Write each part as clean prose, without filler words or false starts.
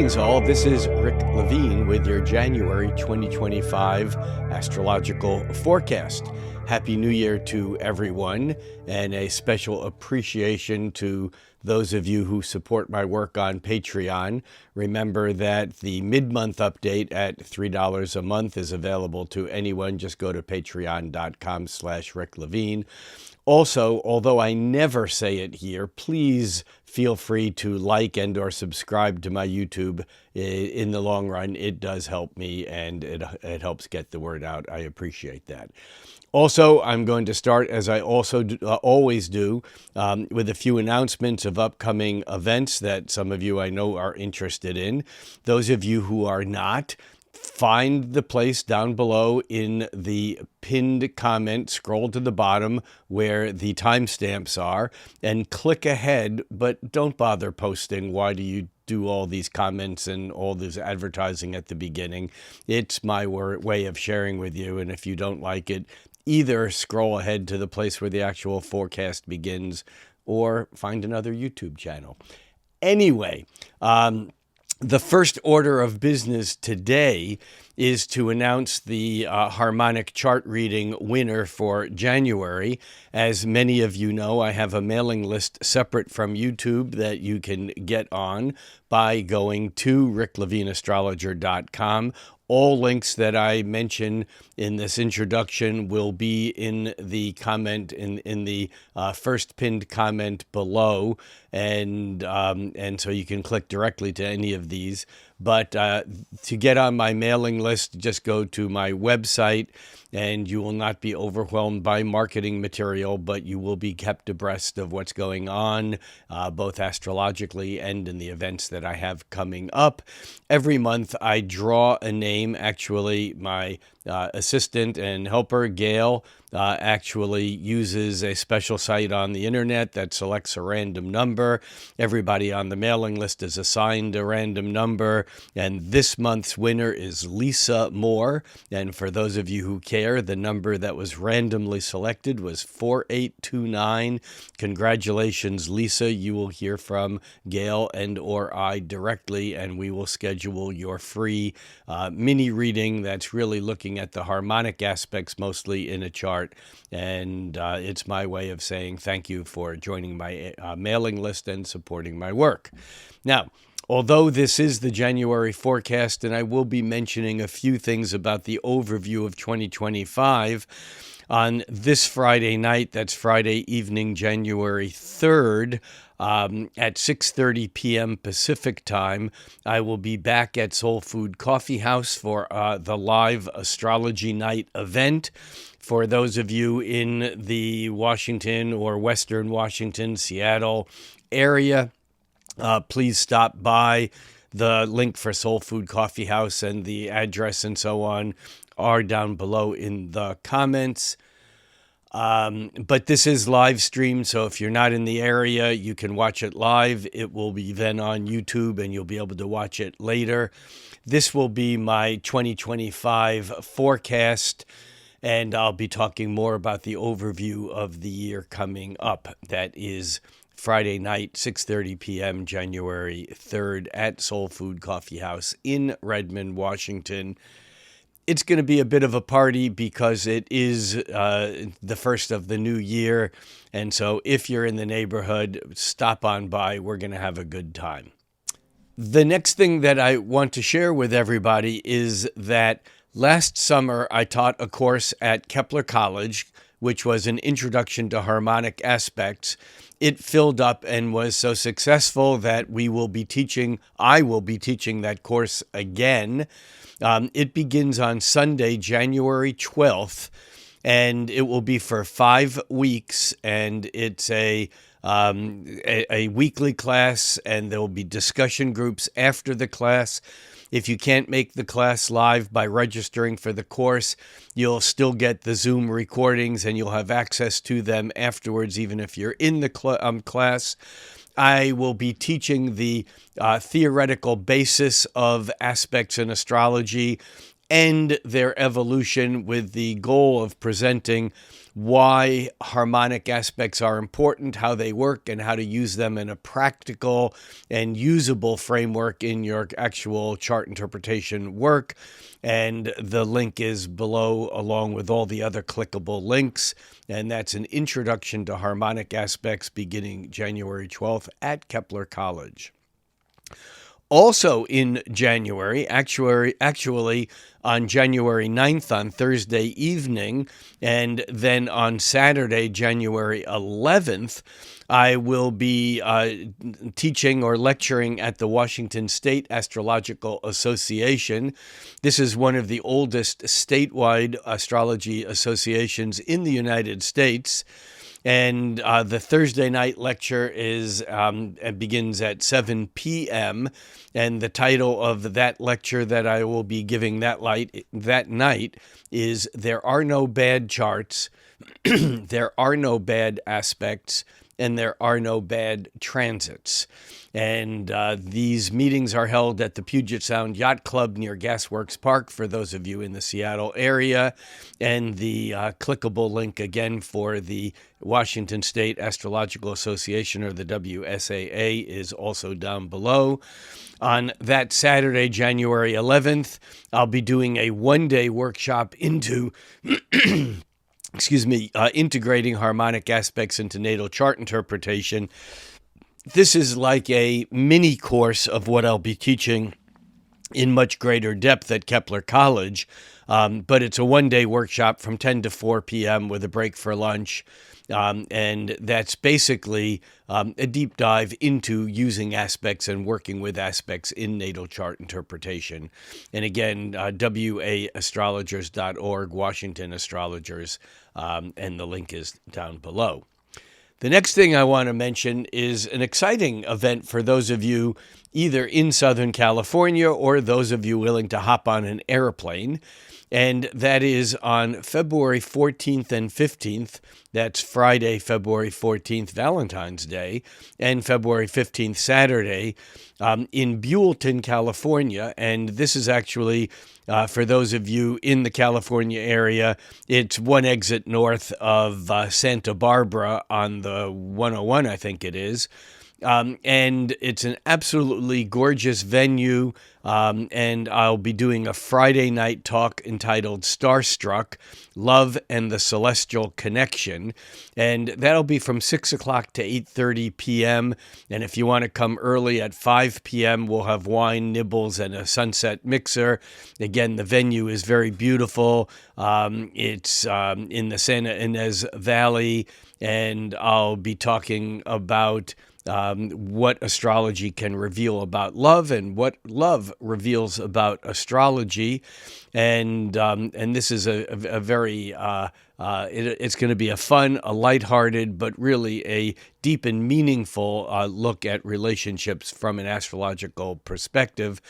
Greetings all, this is Rick Levine with your January 2025 astrological forecast. Happy New Year to everyone, and a special appreciation to those of you who support my work on Patreon. Remember that the mid-month update at $3 a month is available to anyone. Just go to patreon.com/Rick Levine. Also, although I never say it here, please feel free to like and or subscribe to my YouTube. In the long run, it does help me, and it helps get the word out. I appreciate that. Also, I'm going to start, as I always do, with a few announcements of upcoming events that some of you I know are interested in. Those of you who are not, find the place down below in the pinned comment, scroll to the bottom where the timestamps are, and click ahead, but don't bother posting. Why do you do all these comments and all this advertising at the beginning? It's my way of sharing with you, and if you don't like it, either scroll ahead to the place where the actual forecast begins or find another YouTube channel. Anyway, the first order of business today is to announce the Harmonic chart reading winner for January. As many of you know, I have a mailing list separate from YouTube that you can get on by going to ricklevineastrologer.com. All links that I mention in this introduction will be in the comment, in the first pinned comment below, and so you can click directly to any of these. But to get on my mailing list, just go to my website, and you will not be overwhelmed by marketing material, but you will be kept abreast of what's going on, both astrologically and in the events that I have coming up. Every month I draw a name. Actually, my assistant and helper, Gail, actually uses a special site on the internet that selects a random number. Everybody on the mailing list is assigned a random number, and this month's winner is Lisa Moore. And for those of you who care, the number that was randomly selected was 4829. Congratulations, Lisa. You will hear from Gail and or I directly, and we will schedule your free mini reading that's really looking at the harmonic aspects mostly in a chart. And it's my way of saying thank you for joining my mailing list and supporting my work. Now, although this is the January forecast, and I will be mentioning a few things about the overview of 2025, on this Friday night, that's Friday evening, January 3rd, at 6:30 p.m. Pacific time, I will be back at Soul Food Coffee House for the live Astrology Night event. For those of you in the Washington or Western Washington, Seattle area, please stop by. The link for Soul Food Coffee House and the address and so on are down below in the comments. But this is live stream, so if you're not in the area, you can watch it live. It will be then on YouTube, and you'll be able to watch it later. This will be my 2025 forecast, and I'll be talking more about the overview of the year coming up. That is Friday night, 6:30 p.m., January 3rd at Soul Food Coffee House in Redmond, Washington. It's going to be a bit of a party because it is the first of the new year. And so if you're in the neighborhood, stop on by. We're going to have a good time. The next thing that I want to share with everybody is that last summer I taught a course at Kepler College, which was an introduction to harmonic aspects. It filled up and was so successful that I will be teaching that course again. It begins on Sunday, January 12th, and it will be for 5 weeks, and it's a weekly class, and there will be discussion groups after the class. If you can't make the class live by registering for the course, you'll still get the Zoom recordings, and you'll have access to them afterwards, even if you're in the class. I will be teaching the theoretical basis of aspects in astrology and their evolution, with the goal of presenting why harmonic aspects are important, how they work, and how to use them in a practical and usable framework in your actual chart interpretation work. And the link is below, along with all the other clickable links. And that's an introduction to harmonic aspects beginning January 12th at Kepler College. Also in January, actually on January 9th, on Thursday evening, and then on Saturday, January 11th, I will be teaching or lecturing at the Washington State Astrological Association. This is one of the oldest statewide astrology associations in the United States. And the Thursday night lecture begins at 7 p.m. And the title of that lecture that I will be giving that night is "There Are No Bad Charts, There Are No Bad Aspects, and There Are No Bad Transits." And these meetings are held at the Puget Sound Yacht Club near Gasworks Park for those of you in the Seattle area. And the clickable link again for the Washington State Astrological Association, or the WSAA, is also down below. On that Saturday, January 11th, I'll be doing a one-day workshop into integrating harmonic aspects into natal chart interpretation. This is like a mini course of what I'll be teaching in much greater depth at Kepler College, but it's a one-day workshop from 10 to 4 p.m. with a break for lunch, and that's basically a deep dive into using aspects and working with aspects in natal chart interpretation. And again, waastrologers.org, Washington Astrologers, and the link is down below. The next thing I want to mention is an exciting event for those of you either in Southern California or those of you willing to hop on an airplane. And that is on February 14th and 15th. That's Friday, February 14th, Valentine's Day, and February 15th, Saturday, in Buellton, California. And this is actually, for those of you in the California area, it's one exit north of Santa Barbara on the 101, I think it is. And it's an absolutely gorgeous venue, and I'll be doing a Friday night talk entitled Starstruck, Love and the Celestial Connection, and that'll be from 6 o'clock to 8:30 p.m., and if you want to come early at 5 p.m., we'll have wine, nibbles, and a sunset mixer. Again, the venue is very beautiful. It's in the Santa Ynez Valley, and I'll be talking about what astrology can reveal about love and what love reveals about astrology. And this is a very, it's going to be a fun, a lighthearted, but really a deep and meaningful look at relationships from an astrological perspective.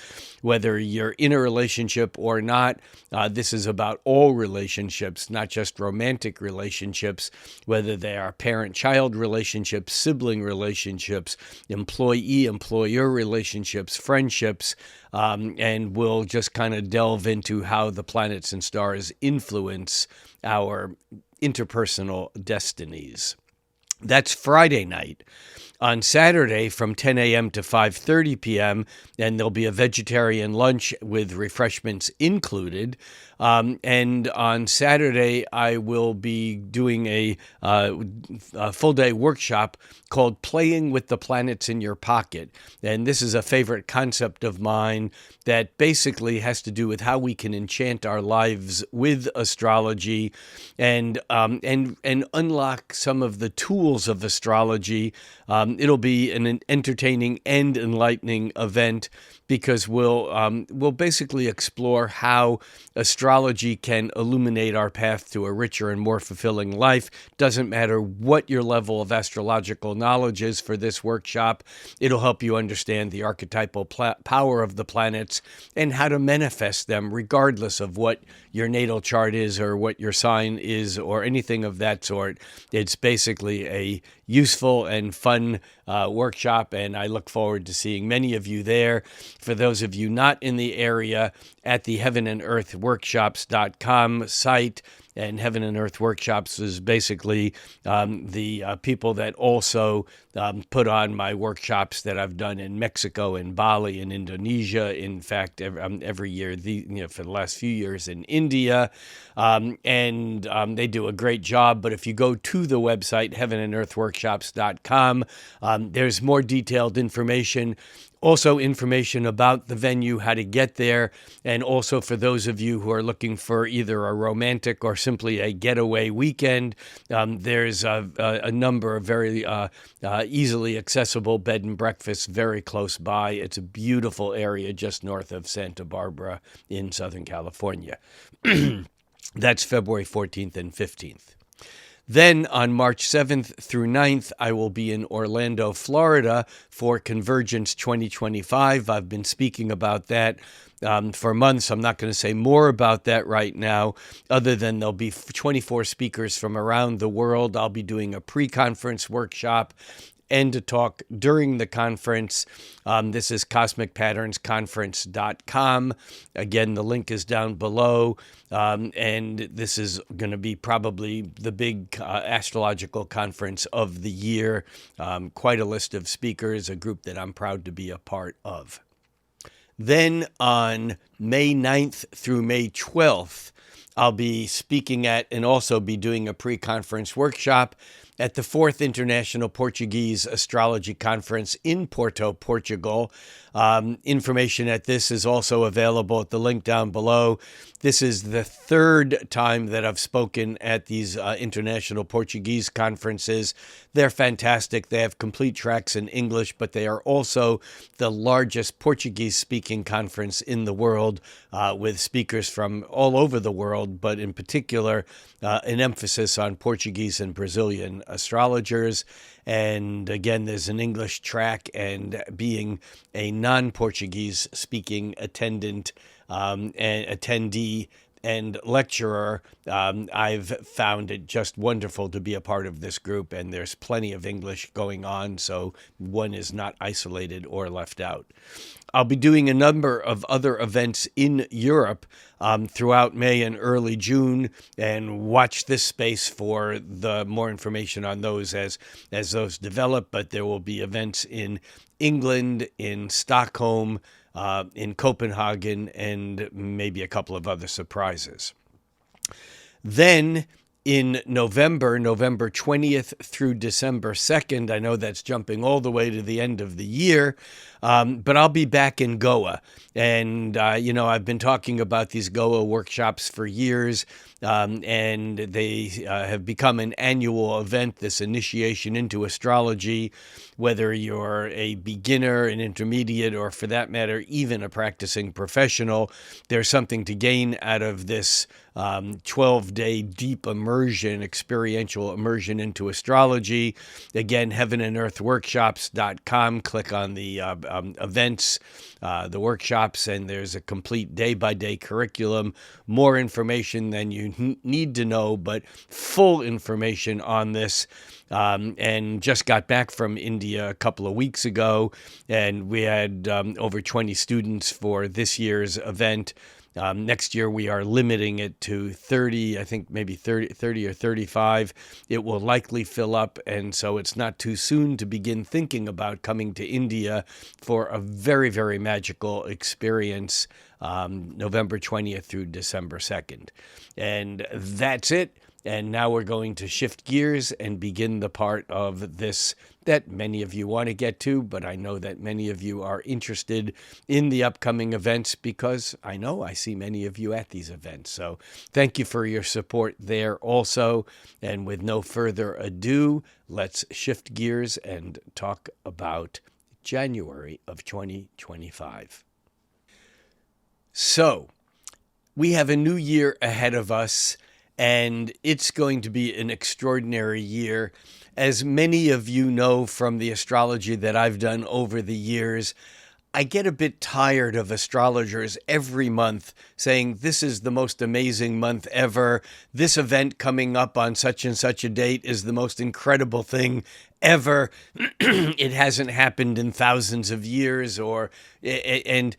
Whether you're in a relationship or not, this is about all relationships, not just romantic relationships, whether they are parent-child relationships, sibling relationships, employee-employer relationships, friendships, and we'll just kind of delve into how the planets and stars influence our interpersonal destinies. That's Friday night. On Saturday from 10 a.m. to 5:30 p.m., and there'll be a vegetarian lunch with refreshments included. And on Saturday, I will be doing a full-day workshop called Playing with the Planets in Your Pocket. And this is a favorite concept of mine that basically has to do with how we can enchant our lives with astrology and unlock some of the tools of astrology. It'll be an entertaining and enlightening event because we'll basically explore how astrology can illuminate our path to a richer and more fulfilling life. Doesn't matter what your level of astrological knowledge is for this workshop. It'll help you understand the archetypal power of the planets and how to manifest them regardless of what your natal chart is or what your sign is or anything of that sort. It's basically a useful and fun workshop, and I look forward to seeing many of you there. For those of you not in the area, at the heavenandearthworkshops.com site. And Heaven and Earth Workshops is basically the people that also put on my workshops that I've done in Mexico and Bali and Indonesia. In fact, every year, for the last few years in India. And they do a great job. But if you go to the website, heavenandearthworkshops.com, there's more detailed information. Also information about the venue, how to get there, and also for those of you who are looking for either a romantic or simply a getaway weekend, there's a number of very easily accessible bed and breakfasts very close by. It's a beautiful area just north of Santa Barbara in Southern California. That's February 14th and 15th. Then on March 7th through 9th, I will be in Orlando, Florida for Convergence 2025. I've been speaking about that for months. I'm not going to say more about that right now, other than there'll be 24 speakers from around the world. I'll be doing a pre-conference workshop and a talk during the conference. This is cosmicpatternsconference.com. Again, the link is down below. And this is going to be probably the big astrological conference of the year. Quite a list of speakers, a group that I'm proud to be a part of. Then on May 9th through May 12th, I'll be speaking at and also be doing a pre-conference workshop at the 4th International Portuguese Astrology Conference in Porto, Portugal. Information at this is also available at the link down below. This is the third time that I've spoken at these international Portuguese conferences. They're fantastic. They have complete tracks in English, but they are also the largest Portuguese-speaking conference in the world, with speakers from all over the world, but in particular, an emphasis on Portuguese and Brazilian astrologers. And again, there's an English track, and being a non-Portuguese speaking attendant and attendee and lecturer, I've found it just wonderful to be a part of this group, and there's plenty of English going on, so one is not isolated or left out. I'll be doing a number of other events in Europe throughout May and early June, and watch this space for the more information on those as those develop. But there will be events in England, in Stockholm, in Copenhagen, and maybe a couple of other surprises. Then in November 20th through December 2nd, I know that's jumping all the way to the end of the year, but I'll be back in Goa. And, I've been talking about these Goa workshops for years, and they have become an annual event, this initiation into astrology. Whether you're a beginner, an intermediate, or for that matter, even a practicing professional, there's something to gain out of this 12-day deep immersion, experiential immersion into astrology. Again, heavenandearthworkshops.com. Click on the events, the workshops, and there's a complete day-by-day curriculum. More information than you need to know, but full information on this. And just got back from India a couple of weeks ago, and we had over 20 students for this year's event. Next year, we are limiting it to 30, I think maybe 30 or 35. It will likely fill up, and so it's not too soon to begin thinking about coming to India for a very, very magical experience, November 20th through December 2nd. And that's it. And now we're going to shift gears and begin the part of this that many of you want to get to, but I know that many of you are interested in the upcoming events because I know I see many of you at these events. So thank you for your support there also. And with no further ado, let's shift gears and talk about January of 2025. So we have a new year ahead of us, and it's going to be an extraordinary year. As many of you know from the astrology that I've done over the years, I get a bit tired of astrologers every month saying this is the most amazing month ever. This event coming up on such and such a date is the most incredible thing ever. It hasn't happened in thousands of years, and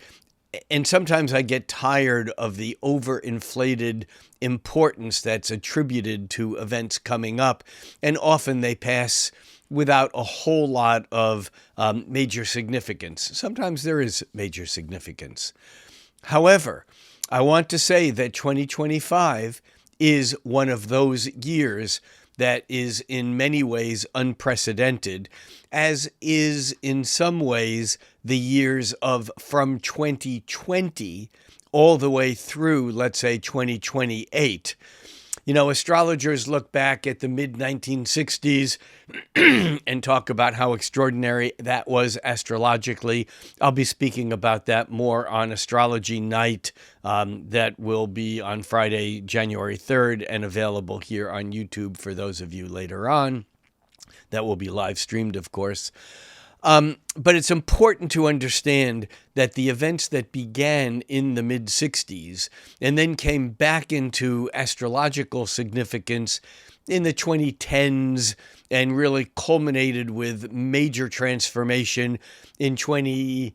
sometimes I get tired of the overinflated importance that's attributed to events coming up, and often they pass without a whole lot of major significance. Sometimes there is major significance. However, I want to say that 2025 is one of those years that is in many ways unprecedented, as is in some ways the years of from 2020 all the way through, let's say, 2028. You know, astrologers look back at the mid-1960s and talk about how extraordinary that was astrologically. I'll be speaking about that more on Astrology Night that will be on Friday, January 3rd, and available here on YouTube for those of you later on. That will be live streamed, of course. But it's important to understand that the events that began in the mid-60s and then came back into astrological significance in the 2010s and really culminated with major transformation in 2020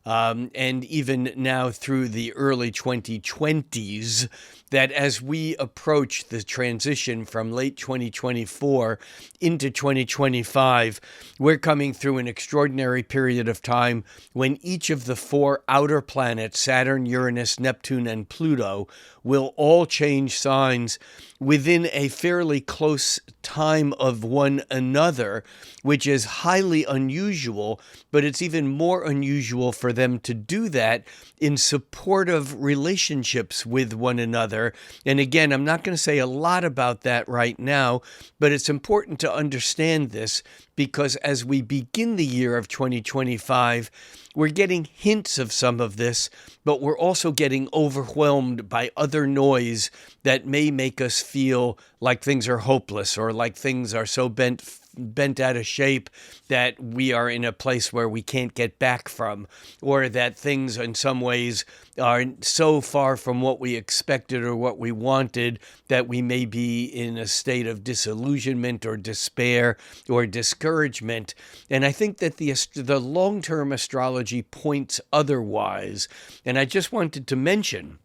and even now through the early 2020s, that as we approach the transition from late 2024 into 2025, we're coming through an extraordinary period of time when each of the four outer planets, Saturn, Uranus, Neptune, and Pluto, will all change signs within a fairly close time of one another, which is highly unusual, but it's even more unusual for them to do that in supportive relationships with one another. And again, I'm not going to say a lot about that right now, but it's important to understand this because as we begin the year of 2025, we're getting hints of some of this, but we're also getting overwhelmed by other noise that may make us feel like things are hopeless or like things are so bent out of shape that we are in a place where we can't get back from, or that things in some ways are so far from what we expected or what we wanted that we may be in a state of disillusionment or despair or discouragement. And I think that the long-term astrology points otherwise. And I just wanted to mention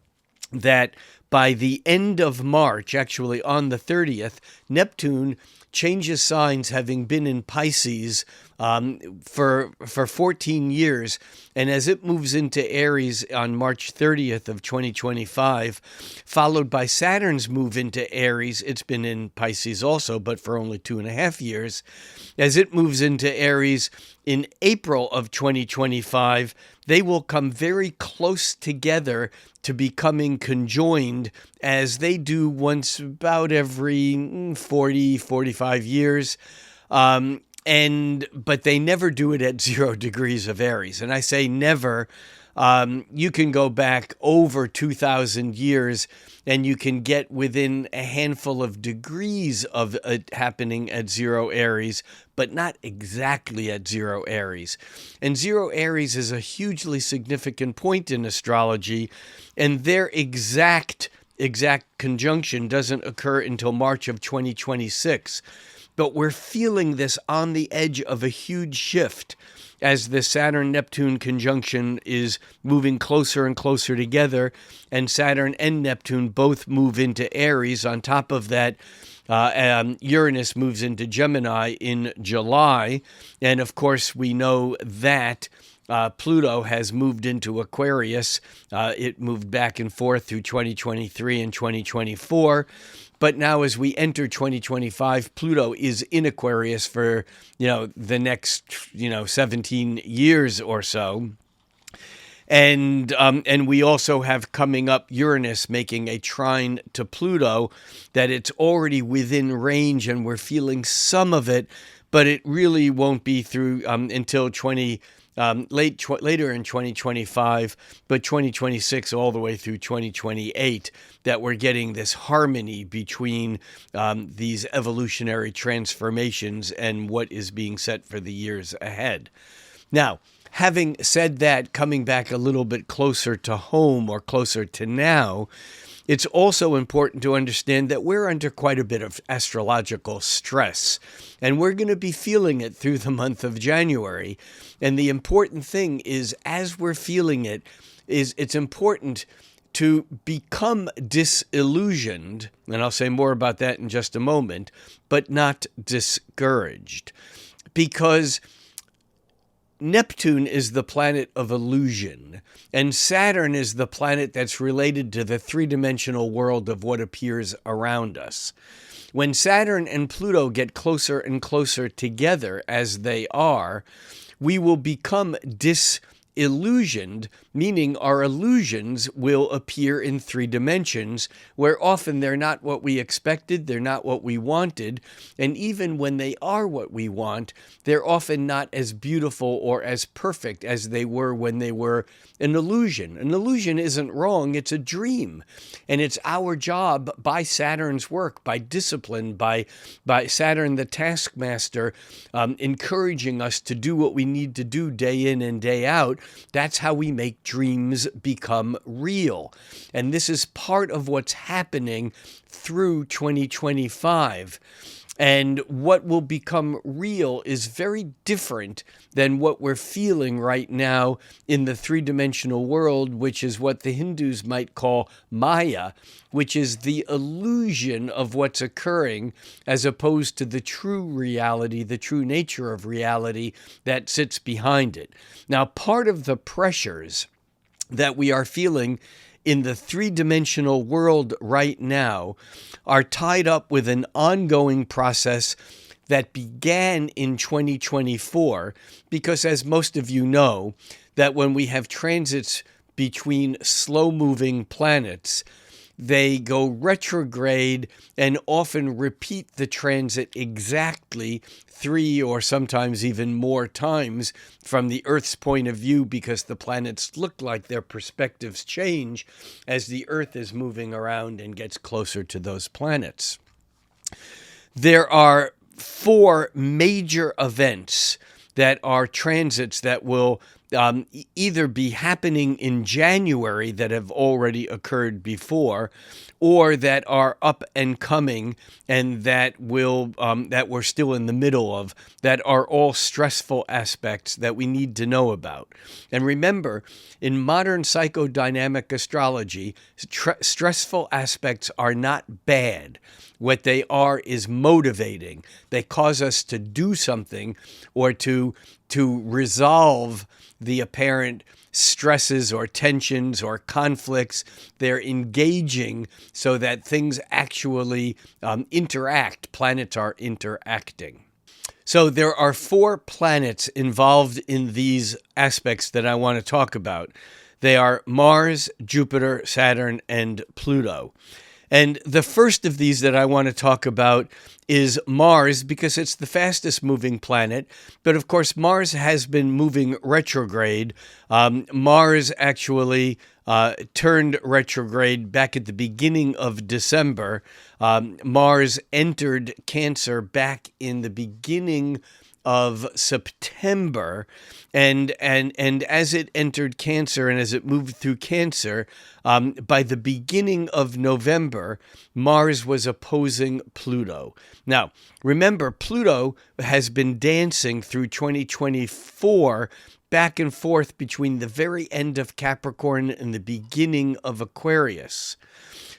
that by the end of March, actually on the 30th, Neptune changes signs, having been in Pisces for 14 years. And as it moves into Aries on March 30th of 2025, followed by Saturn's move into Aries, it's been in Pisces also, but for only 2.5 years. As it moves into Aries in April of 2025, they will come very close together to becoming conjoined, as they do once about every 40, 45 years. But they never do it at 0 degrees of Aries. And I say never. You can go back over 2,000 years and you can get within a handful of degrees of it happening at 0 Aries, but not exactly at 0 Aries. And 0 Aries is a hugely significant point in astrology, and their exact conjunction doesn't occur until March of 2026. But we're feeling this on the edge of a huge shift as the Saturn-Neptune conjunction is moving closer and closer together, and Saturn and Neptune both move into Aries. On top of that, Uranus moves into Gemini in July, and of course we know that Pluto has moved into Aquarius. It moved back and forth through 2023 and 2024. But now as we enter 2025, Pluto is in Aquarius for, the next, 17 years or so. And we also have coming up Uranus making a trine to Pluto, that it's already within range and we're feeling some of it, but it really won't be through until later in 2025, but 2026 all the way through 2028, that we're getting this harmony between these evolutionary transformations and what is being set for the years ahead. Now, having said that, coming back a little bit closer to home or closer to now, it's also important to understand that we're under quite a bit of astrological stress, and we're going to be feeling it through the month of January. And the important thing is, as we're feeling it, it's important to become disillusioned, and I'll say more about that in just a moment, but not discouraged. Because Neptune is the planet of illusion, and Saturn is the planet that's related to the three-dimensional world of what appears around us. When Saturn and Pluto get closer and closer together, as they are, we will become disillusioned, meaning our illusions will appear in three dimensions, where often they're not what we expected, they're not what we wanted, and even when they are what we want, they're often not as beautiful or as perfect as they were when they were an illusion. An illusion isn't wrong, it's a dream. And it's our job, by Saturn's work, by discipline, by Saturn the taskmaster, encouraging us to do what we need to do day in and day out. That's how we make dreams become real. And this is part of what's happening through 2025. And what will become real is very different than what we're feeling right now in the three-dimensional world, which is what the Hindus might call Maya, which is the illusion of what's occurring, as opposed to the true reality, the true nature of reality that sits behind it. Now, part of the pressures that we are feeling in the three-dimensional world right now are tied up with an ongoing process that began in 2024, because, as most of you know, that when we have transits between slow-moving planets, they go retrograde and often repeat the transit exactly 3 or sometimes even more times from the Earth's point of view, because the planets look like their perspectives change as the Earth is moving around and gets closer to those planets. There are 4 major events that are transits that will either be happening in January that have already occurred before, or that are up and coming and that we're still in the middle of, that are all stressful aspects that we need to know about. And remember, in modern psychodynamic astrology, stressful aspects are not bad. What they are is motivating. They cause us to do something or to resolve the apparent stresses or tensions or conflicts. They're engaging so that things actually interact. Planets are interacting. So there are 4 planets involved in these aspects that I want to talk about. They are Mars, Jupiter, Saturn, and Pluto. And the first of these that I want to talk about is Mars, because it's the fastest moving planet. But of course, Mars has been moving retrograde. Mars actually turned retrograde back at the beginning of December. Mars entered Cancer back in the beginning of September, and as it entered Cancer and as it moved through Cancer, by the beginning of November, Mars was opposing Pluto. Now, remember, Pluto has been dancing through 2024 back and forth between the very end of Capricorn and the beginning of Aquarius.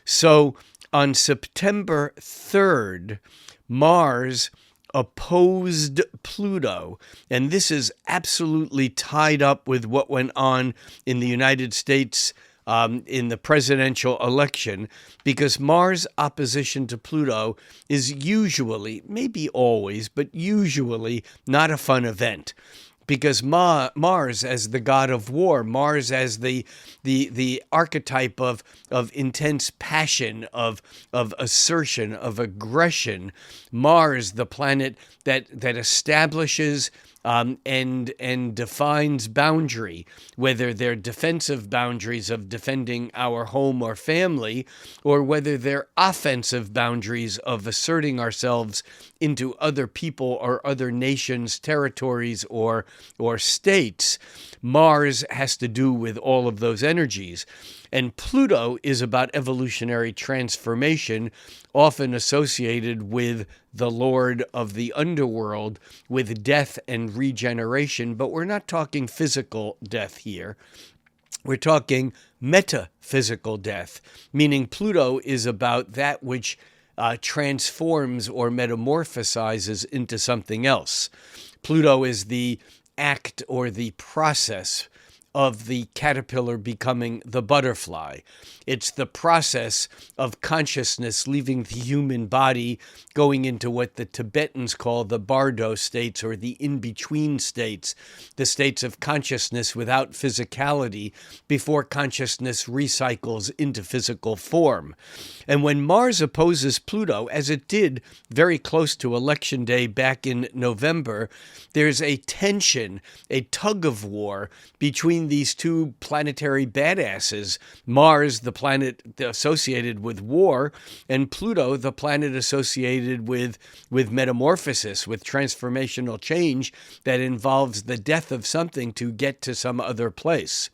So on September 3rd, Mars opposed Pluto, and this is absolutely tied up with what went on in the United States in the presidential election, because Mars' opposition to Pluto is usually, maybe always, but usually not a fun event. Because Mars as the god of war, Mars as the archetype of intense passion, of assertion, of aggression, Mars, the planet that establishes and defines boundary, whether they're defensive boundaries of defending our home or family, or whether they're offensive boundaries of asserting ourselves into other people or other nations, territories, or states. Mars has to do with all of those energies. And Pluto is about evolutionary transformation, often associated with the Lord of the underworld, with death and regeneration. But we're not talking physical death here. We're talking metaphysical death, meaning Pluto is about that which transforms or metamorphosizes into something else. Pluto is the act or the process of the caterpillar becoming the butterfly. It's the process of consciousness leaving the human body, going into what the Tibetans call the bardo states, or the in-between states, the states of consciousness without physicality, before consciousness recycles into physical form. And when Mars opposes Pluto, as it did very close to Election Day back in November, there's a tension, a tug of war between these two planetary badasses, Mars, the planet associated with war, and Pluto, the planet associated with metamorphosis, with transformational change that involves the death of something to get to some other place.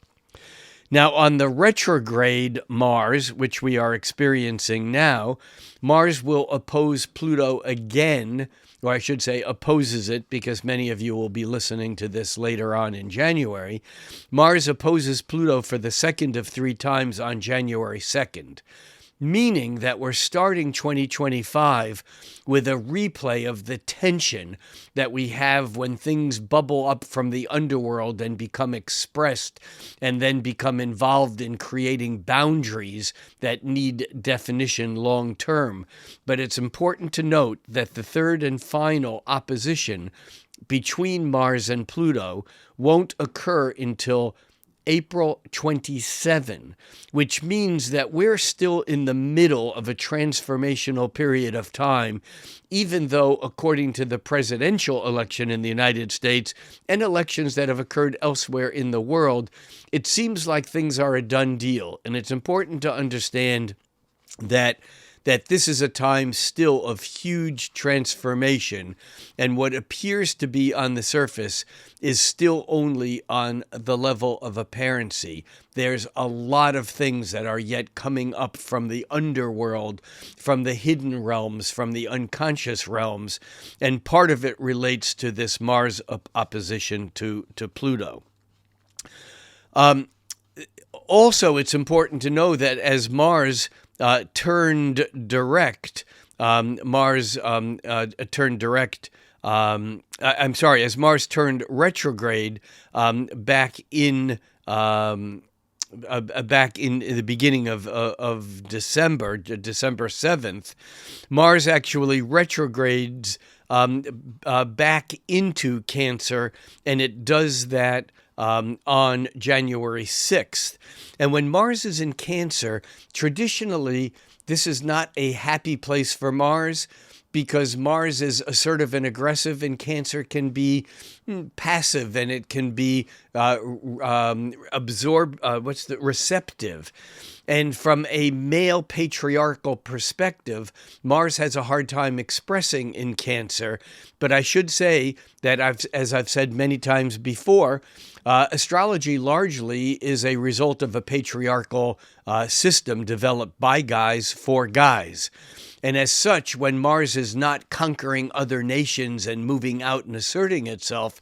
Now, on the retrograde Mars, which we are experiencing now, Mars will oppose Pluto again, or I should say opposes it, because many of you will be listening to this later on in January. Mars opposes Pluto for the second of 3 times on January 2nd, meaning that we're starting 2025 with a replay of the tension that we have when things bubble up from the underworld and become expressed and then become involved in creating boundaries that need definition long term. But it's important to note that the third and final opposition between Mars and Pluto won't occur until April 27, which means that we're still in the middle of a transformational period of time, even though, according to the presidential election in the United States and elections that have occurred elsewhere in the world, it seems like things are a done deal. And it's important to understand that this is a time still of huge transformation, and what appears to be on the surface is still only on the level of apparency. There's a lot of things that are yet coming up from the underworld, from the hidden realms, from the unconscious realms, and part of it relates to this Mars opposition to Pluto. Also, it's important to know that as Mars turned direct, as Mars turned retrograde back in the beginning of December 7th, Mars actually retrogrades back into Cancer, and it does that on January 6th. And when Mars is in Cancer, traditionally, this is not a happy place for Mars, because Mars is assertive and aggressive, and Cancer can be passive, and it can be receptive. And from a male patriarchal perspective, Mars has a hard time expressing in Cancer. But I should say that, as I've said many times before, astrology largely is a result of a patriarchal system developed by guys for guys. And as such, when Mars is not conquering other nations and moving out and asserting itself,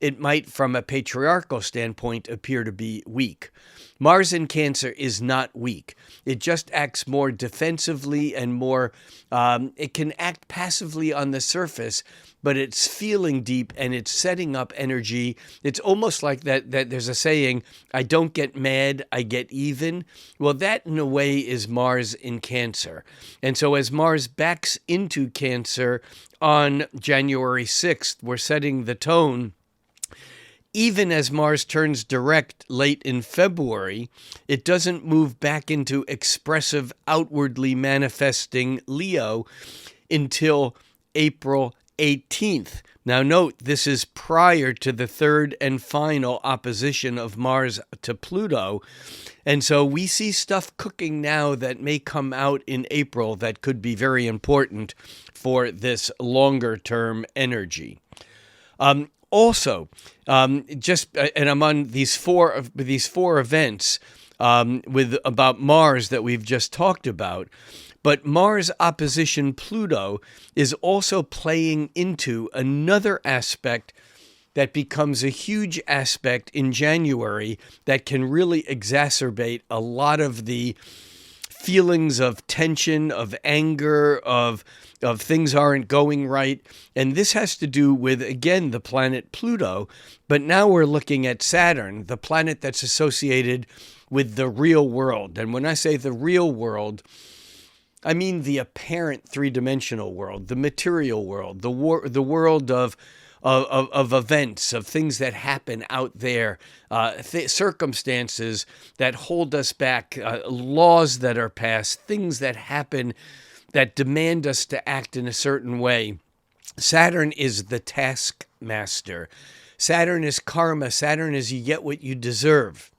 it might, from a patriarchal standpoint, appear to be weak. Mars in Cancer is not weak. It just acts more defensively and more, it can act passively on the surface, but it's feeling deep and it's setting up energy. It's almost like that there's a saying, I don't get mad, I get even. Well, that in a way is Mars in Cancer. And so as Mars backs into Cancer on January 6th, we're setting the tone. Even as Mars turns direct late in February, it doesn't move back into expressive, outwardly manifesting Leo until April 18th. Now note, this is prior to the third and final opposition of Mars to Pluto. And so we see stuff cooking now that may come out in April that could be very important for this longer term energy. Also, and I'm on these four events with about Mars that we've just talked about. But Mars opposition Pluto is also playing into another aspect that becomes a huge aspect in January that can really exacerbate a lot of the feelings of tension, of anger, of things aren't going right. And this has to do with, again, the planet Pluto. But now we're looking at Saturn, the planet that's associated with the real world. And when I say the real world, I mean the apparent three-dimensional world, the material world, the world of events, of things that happen out there, circumstances that hold us back, laws that are passed, things that happen that demand us to act in a certain way. Saturn is the taskmaster. Saturn is karma. Saturn is you get what you deserve.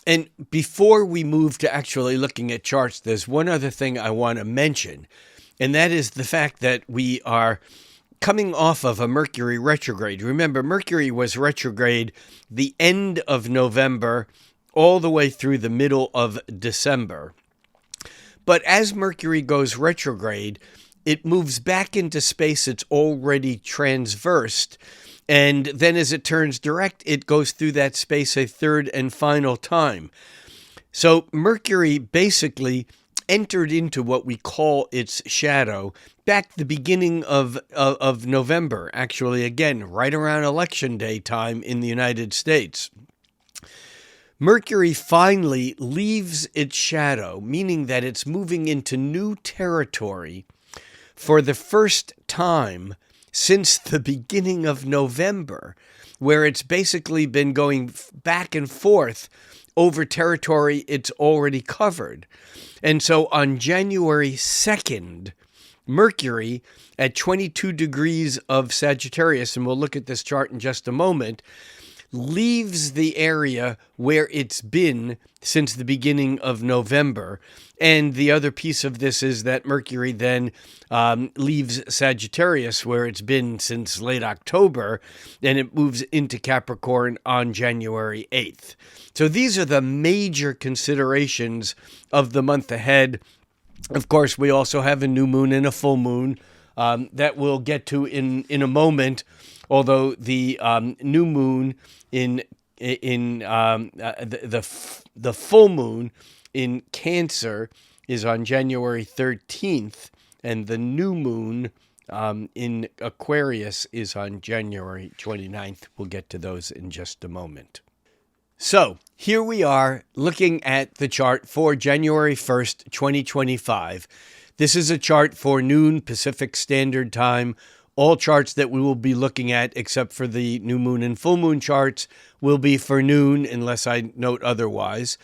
And before we move to actually looking at charts, there's one other thing I want to mention, and that is the fact that we are coming off of a Mercury retrograde. Remember, Mercury was retrograde the end of November all the way through the middle of December. But as Mercury goes retrograde, it moves back into space it's already transversed. And then as it turns direct, it goes through that space a third and final time. So Mercury basically entered into what we call its shadow back the beginning of November, actually, again, right around Election Day time in the United States. Mercury finally leaves its shadow, meaning that it's moving into new territory for the first time since the beginning of November, where it's basically been going back and forth over territory it's already covered. And so on January 2nd, Mercury at 22 degrees of Sagittarius, and we'll look at this chart in just a moment, leaves the area where it's been since the beginning of November. And the other piece of this is that Mercury then leaves Sagittarius, where it's been since late October, and it moves into Capricorn on January 8th. So these are the major considerations of the month ahead. Of course, we also have a new moon and a full moon that we'll get to in a moment, although the new moon in the full moon in Cancer is on January 13th, and the new moon in Aquarius is on January 29th. We'll get to those in just a moment. So here we are looking at the chart for January 1st, 2025. This is a chart for noon Pacific Standard Time. All charts that we will be looking at, except for the new moon and full moon charts, will be for noon unless I note otherwise,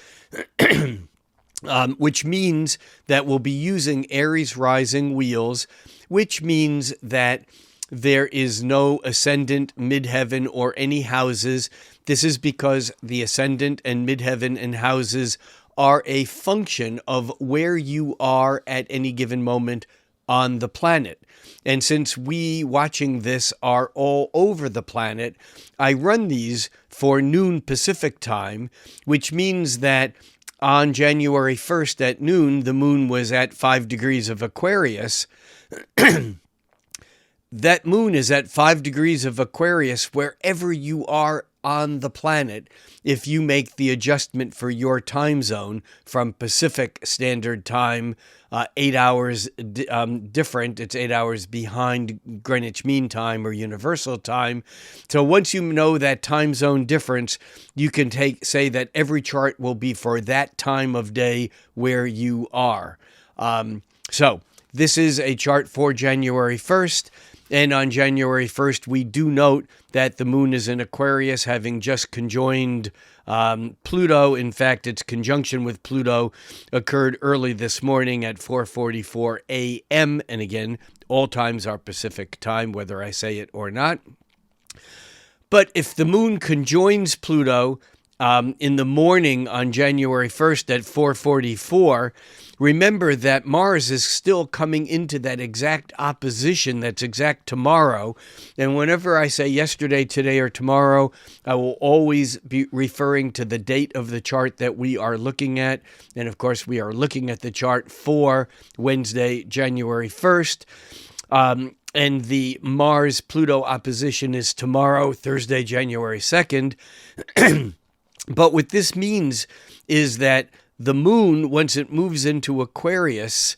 which means that we'll be using Aries rising wheels, which means that there is no ascendant, midheaven, or any houses. This is because the ascendant and midheaven and houses are a function of where you are at any given moment on the planet. And since we watching this are all over the planet, I run these for noon Pacific time, which means that on January 1st at noon, the moon was at 5 degrees of Aquarius. That moon is at 5 degrees of Aquarius wherever you are on the planet if you make the adjustment for your time zone from Pacific Standard Time, 8 hours different. It's 8 hours behind Greenwich Mean Time or Universal Time. So once you know that time zone difference, you can say that every chart will be for that time of day where you are. So this is a chart for January 1st. And on January 1st, we do note that the moon is in Aquarius, having just conjoined Pluto. In fact, its conjunction with Pluto occurred early this morning at 4:44 a.m. And again, all times are Pacific time, whether I say it or not. But if the moon conjoins Pluto in the morning on January 1st at 4:44, remember that Mars is still coming into that exact opposition that's exact tomorrow. And whenever I say yesterday, today, or tomorrow, I will always be referring to the date of the chart that we are looking at. And of course, we are looking at the chart for Wednesday, January 1st. And the Mars-Pluto opposition is tomorrow, Thursday, January 2nd. But what this means is that the moon, once it moves into Aquarius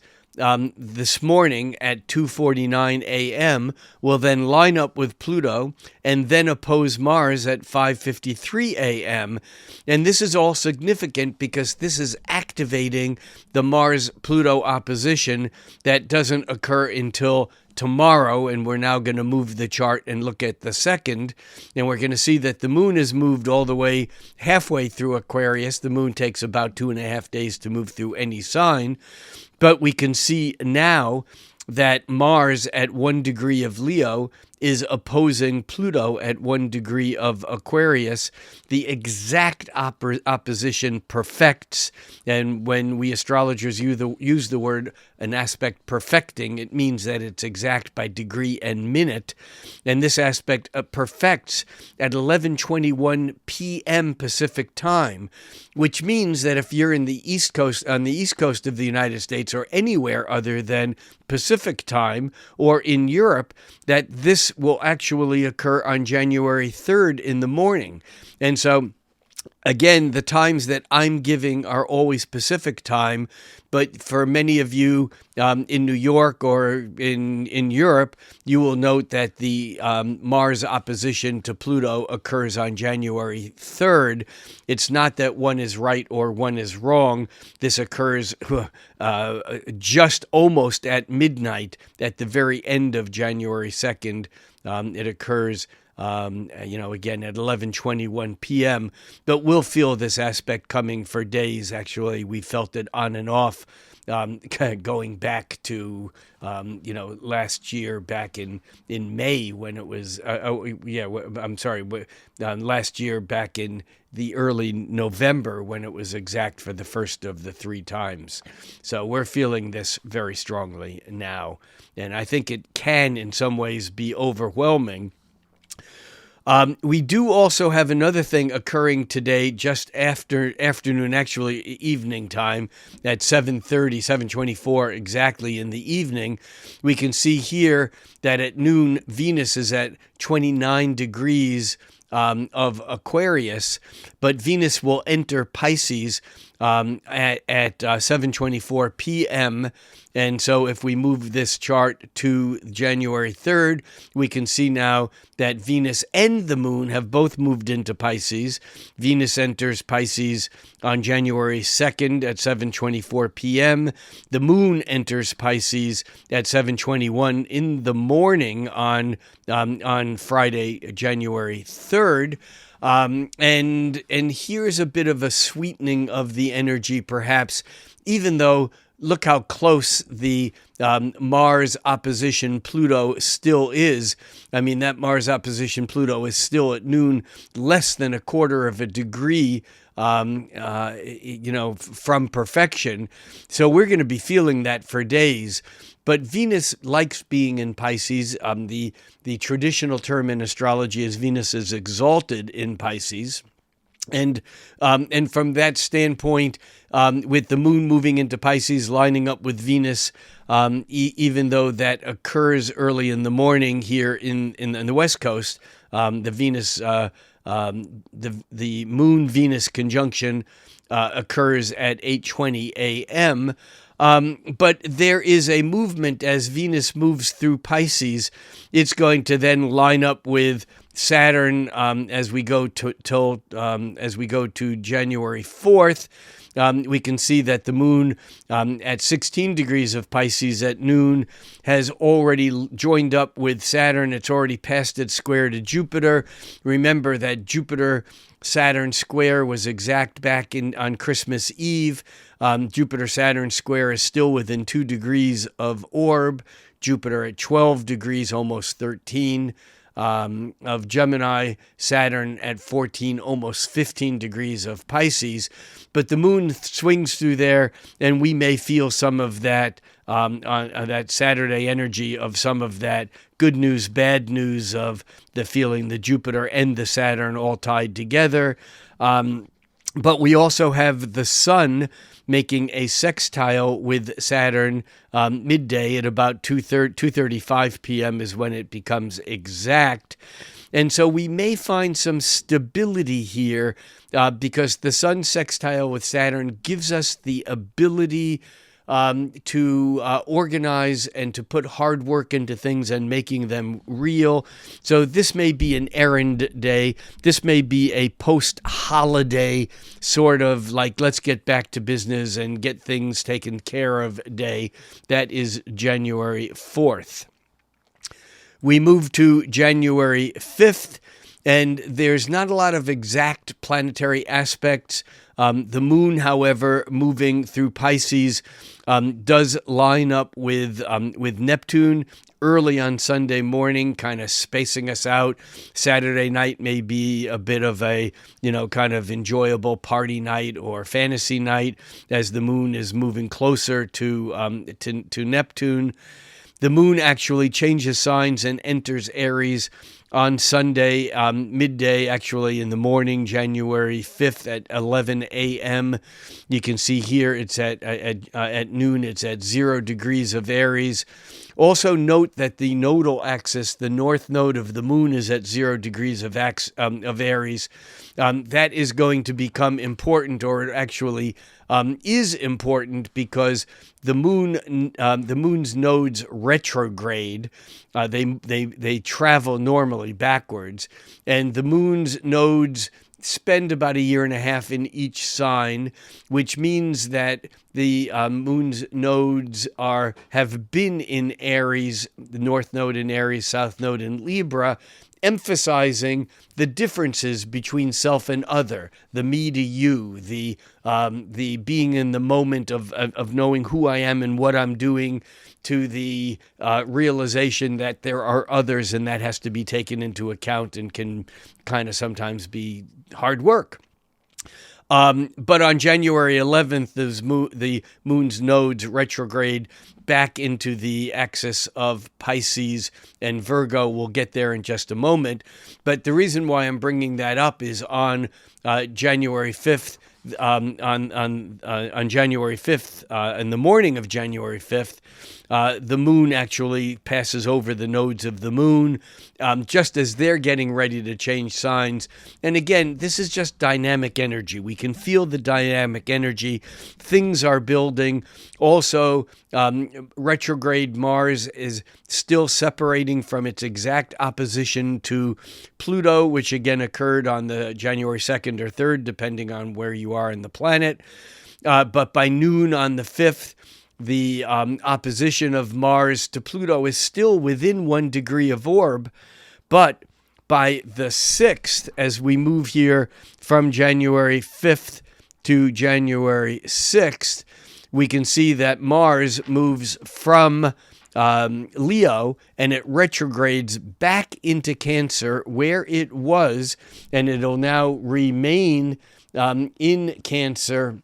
this morning at 2:49 a.m., will then line up with Pluto and then oppose Mars at 5:53 a.m. And this is all significant because this is activating the Mars-Pluto opposition that doesn't occur until tomorrow, and we're now going to move the chart and look at the second, and we're going to see that the moon is moved all the way halfway through Aquarius. The moon takes about 2.5 days to move through any sign, but we can see now that Mars at 1 degree of Leo is opposing Pluto at 1 degree of Aquarius. The exact opposition perfects, and when we astrologers use the word an aspect perfecting, it means that it's exact by degree and minute, and this aspect perfects at 11:21 p.m. Pacific time, which means that if you're in the East Coast, on the East Coast of the United States, or anywhere other than Pacific time, or in Europe, that this will actually occur on January 3rd in the morning. And so, again, the times that I'm giving are always Pacific time, but for many of you in New York or in Europe, you will note that the Mars opposition to Pluto occurs on January 3rd. It's not that one is right or one is wrong. This occurs just almost at midnight at the very end of January 2nd. It occurs again at 11:21 p.m., but we'll feel this aspect coming for days. Actually, we felt it on and off going back to, last year, back in May when it was, last year back in the early November when it was exact for the first of the 3 times. So we're feeling this very strongly now, and I think it can in some ways be overwhelming. We do also have another thing occurring today, just after afternoon, actually evening time, at 7:24 exactly in the evening. We can see here that at noon, Venus is at 29 degrees of Aquarius, but Venus will enter Pisces at 7:24 p.m. And so if we move this chart to January 3rd, we can see now that Venus and the moon have both moved into Pisces. Venus enters Pisces on January 2nd at 7:24 p.m. The moon enters Pisces at 7:21 in the morning on Friday, January 3rd. And here's a bit of a sweetening of the energy, perhaps, even though look how close the Mars opposition Pluto still is. I mean, that Mars opposition Pluto is still at noon less than 1/4 of a degree from perfection. So we're going to be feeling that for days. But Venus likes being in Pisces. The traditional term in astrology is Venus is exalted in Pisces. And from that standpoint, with the moon moving into Pisces, lining up with Venus, even though that occurs early in the morning here in the West Coast, the moon-Venus conjunction occurs at 8:20 a.m., but there is a movement as Venus moves through Pisces. It's going to then line up with Saturn as we go to January 4th. we can see that the moon at 16 degrees of Pisces at noon has already joined up with Saturn. It's already passed its square to Jupiter. Remember that Jupiter-Saturn square was exact back on Christmas Eve. Jupiter-Saturn square is still within 2 degrees of orb. Jupiter at 12 degrees, almost 13. Of Gemini, Saturn at 14, almost 15 degrees of Pisces. But the moon swings through there, and we may feel some of that that Saturday energy of some of that good news, bad news of the feeling the Jupiter and the Saturn all tied together. But we also have the sun making a sextile with Saturn midday at about 2:35 p.m. is when it becomes exact. And so we may find some stability here because the sun sextile with Saturn gives us the ability to organize and to put hard work into things and making them real. So this may be an errand day. This may be a post-holiday sort of like let's get back to business and get things taken care of day. That is January 4th. We move to January 5th, and there's not a lot of exact planetary aspects. The moon, however, moving through Pisces, does line up with Neptune early on Sunday morning, kind of spacing us out. Saturday night may be a bit of a, kind of enjoyable party night or fantasy night as the moon is moving closer to Neptune. The moon actually changes signs and enters Aries on Sunday, midday, actually in the morning, January 5th at 11 a.m. You can see here it's at noon, it's at 0 degrees of Aries. Also note that the nodal axis, the north node of the moon, is at 0 degrees of Aries. That is going to become important, or it actually is important, because the moon's nodes retrograde. They travel normally backwards, and the moon's nodes spend about a year and a half in each sign, which means that the moon's nodes have been in Aries, the north node in Aries, south node in Libra, emphasizing the differences between self and other, the me to you, the being in the moment of knowing who I am and what I'm doing, to the realization that there are others, and that has to be taken into account and can kind of sometimes be hard work. But on January 11th, the moon's nodes retrograde back into the axis of Pisces and Virgo. We'll get there in just a moment. But the reason why I'm bringing that up is on January 5th, on January 5th, in the morning of January 5th, the moon actually passes over the nodes of the moon just as they're getting ready to change signs. And again, this is just dynamic energy. We can feel the dynamic energy. Things are building. Also, retrograde Mars is still separating from its exact opposition to Pluto, which again occurred on the January 2nd or 3rd, depending on where you are in the planet. But by noon on the 5th, the opposition of Mars to Pluto is still within 1 degree of orb, but by the 6th, as we move here from January 5th to January 6th, we can see that Mars moves from Leo, and it retrogrades back into Cancer where it was, and it'll now remain in Cancer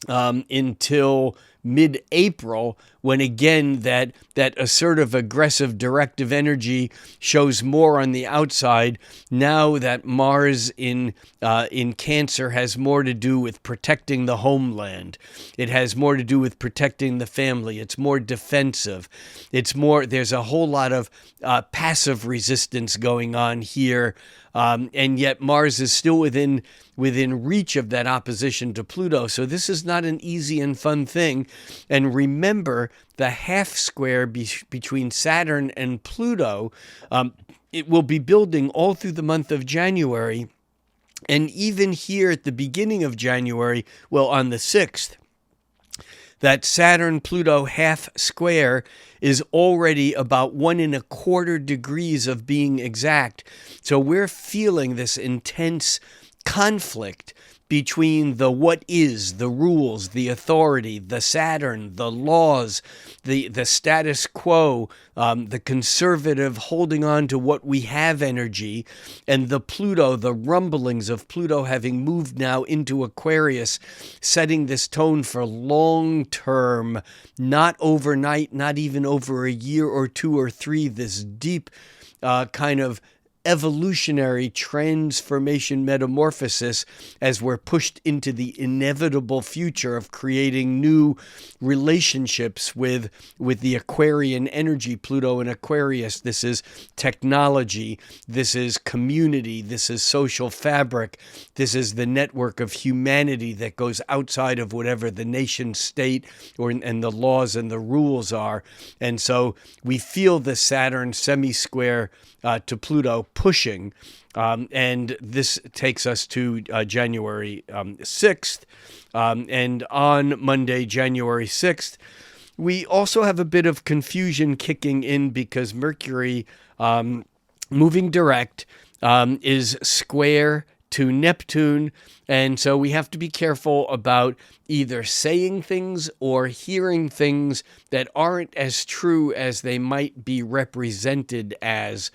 until mid-April, when again that assertive, aggressive, directive energy shows more on the outside. Now that Mars in Cancer has more to do with protecting the homeland. It has more to do with protecting the family. It's more defensive. There's a whole lot of passive resistance going on here. And yet Mars is still within reach of that opposition to Pluto. So this is not an easy and fun thing. And remember, the half square between Saturn and Pluto, it will be building all through the month of January. And even here at the beginning of January, well, on the 6th, that Saturn-Pluto half square is already about 1.25 degrees of being exact. So we're feeling this intense conflict between the what is, the rules, the authority, the Saturn, the laws, the status quo, the conservative holding on to what we have energy, and the Pluto, the rumblings of Pluto having moved now into Aquarius, setting this tone for long term, not overnight, not even over a year or two or three, this deep kind of evolutionary transformation metamorphosis as we're pushed into the inevitable future of creating new relationships with the Aquarian energy, Pluto and Aquarius. This is technology, this is community, this is social fabric, this is the network of humanity that goes outside of whatever the nation state and the laws and the rules are. And so we feel the Saturn semi-square to Pluto pushing, and this takes us to January 6th, and on Monday, January 6th, we also have a bit of confusion kicking in because Mercury, moving direct, is square to Neptune, and so we have to be careful about either saying things or hearing things that aren't as true as they might be represented as,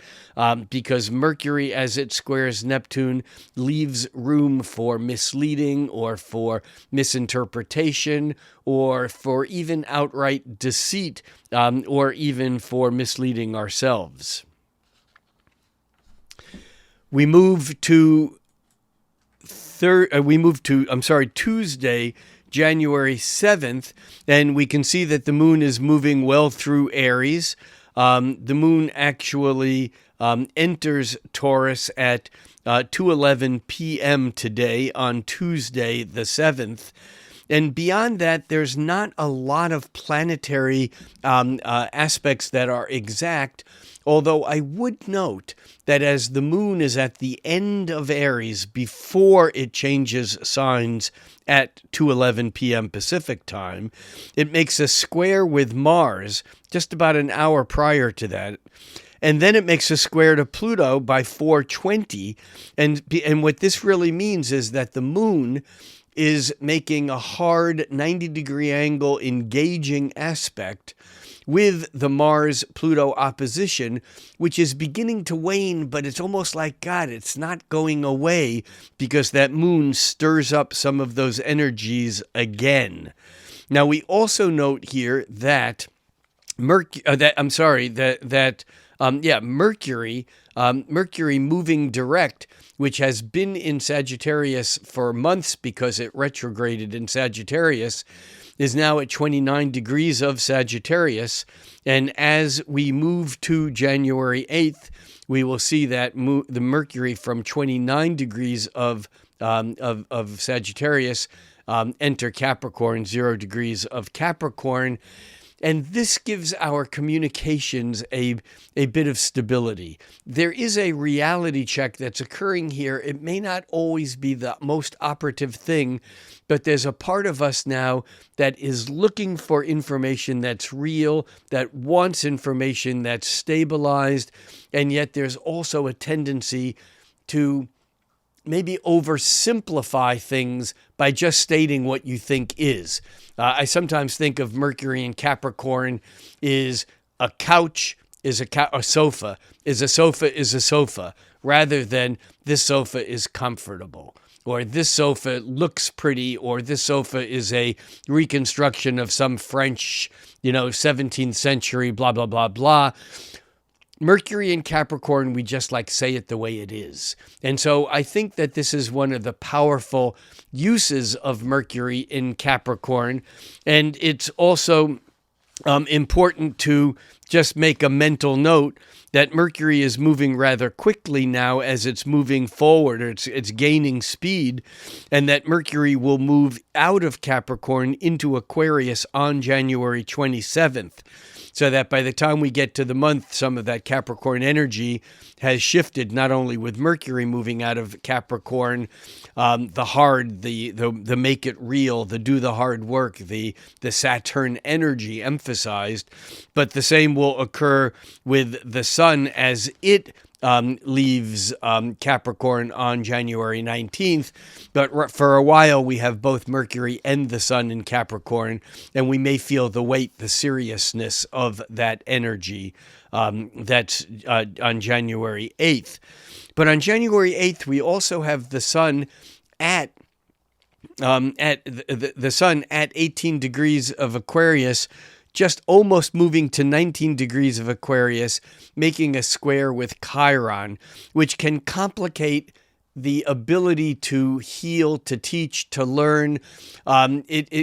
because Mercury, as it squares Neptune, leaves room for misleading or for misinterpretation or for even outright deceit, or even for misleading ourselves. We move to Tuesday, January 7th, and we can see that the moon is moving well through Aries. The moon actually enters Taurus at 2:11 p.m. today on Tuesday the 7th. And beyond that, there's not a lot of planetary aspects that are exact, although I would note that as the moon is at the end of Aries before it changes signs at 2:11 p.m. Pacific time, it makes a square with Mars just about an hour prior to that. And then it makes a square to Pluto by 4:20. And what this really means is that the moon is making a hard 90-degree angle engaging aspect with the Mars-Pluto opposition, which is beginning to wane, but it's almost like, God, it's not going away because that moon stirs up some of those energies again. Now, we also note here that Mercury moving direct, which has been in Sagittarius for months because it retrograded in Sagittarius, is now at 29 degrees of Sagittarius. And as we move to January 8th, we will see that the Mercury from 29 degrees of Sagittarius enter Capricorn, 0 degrees of Capricorn. And this gives our communications a bit of stability. There is a reality check that's occurring here. It may not always be the most operative thing, but there's a part of us now that is looking for information that's real, that wants information that's stabilized, and yet there's also a tendency to maybe oversimplify things by just stating what you think is. I sometimes think of Mercury in Capricorn is a couch, a sofa, is a sofa, rather than this sofa is comfortable, or this sofa looks pretty, or this sofa is a reconstruction of some French, 17th century, blah, blah, blah, blah. Mercury in Capricorn, we just say it the way it is. And so I think that this is one of the powerful uses of Mercury in Capricorn. And it's also important to just make a mental note that Mercury is moving rather quickly now as it's moving forward, or it's gaining speed, and that Mercury will move out of Capricorn into Aquarius on January 27th. So that by the time we get to the month, some of that Capricorn energy has shifted, not only with Mercury moving out of Capricorn, the hard, the make it real, the do the hard work, the Saturn energy emphasized, but the same will occur with the Sun as it leaves Capricorn on January 19th. But for a while, we have both Mercury and the Sun in Capricorn, and we may feel the weight, the seriousness of that energy that's on January 8th. But on January 8th, we also have the Sun at the Sun at 18 degrees of Aquarius, just almost moving to 19 degrees of Aquarius, making a square with Chiron, which can complicate the ability to heal, to teach, to learn,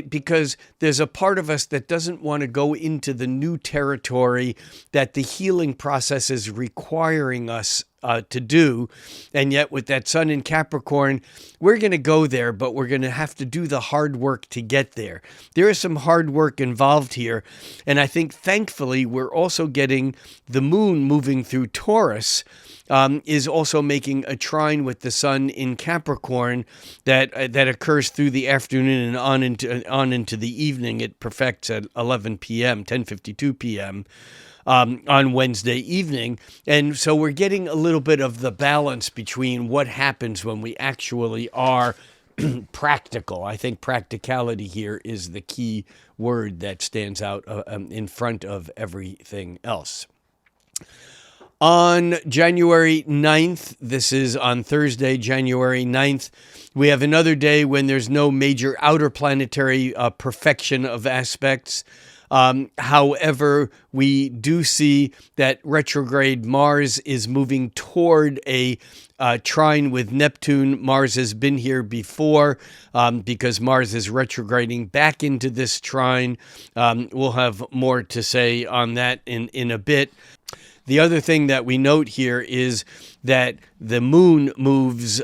because there's a part of us that doesn't want to go into the new territory that the healing process is requiring us to do. And yet with that Sun in Capricorn, we're going to go there, but we're going to have to do the hard work to get there. There is some hard work involved here. And I think thankfully, we're also getting the Moon moving through Taurus, is also making a trine with the Sun in Capricorn that occurs through the afternoon and on into the evening. It perfects at 11 p.m., 10:52 p.m. On Wednesday evening. And so we're getting a little bit of the balance between what happens when we actually are practical. I think practicality here is the key word that stands out in front of everything else. On January 9th, this is on Thursday, January 9th, we have another day when there's no major outer planetary perfection of aspects. However, we do see that retrograde Mars is moving toward a trine with Neptune. Mars has been here before because Mars is retrograding back into this trine. We'll have more to say on that in a bit. The other thing that we note here is that the Moon moves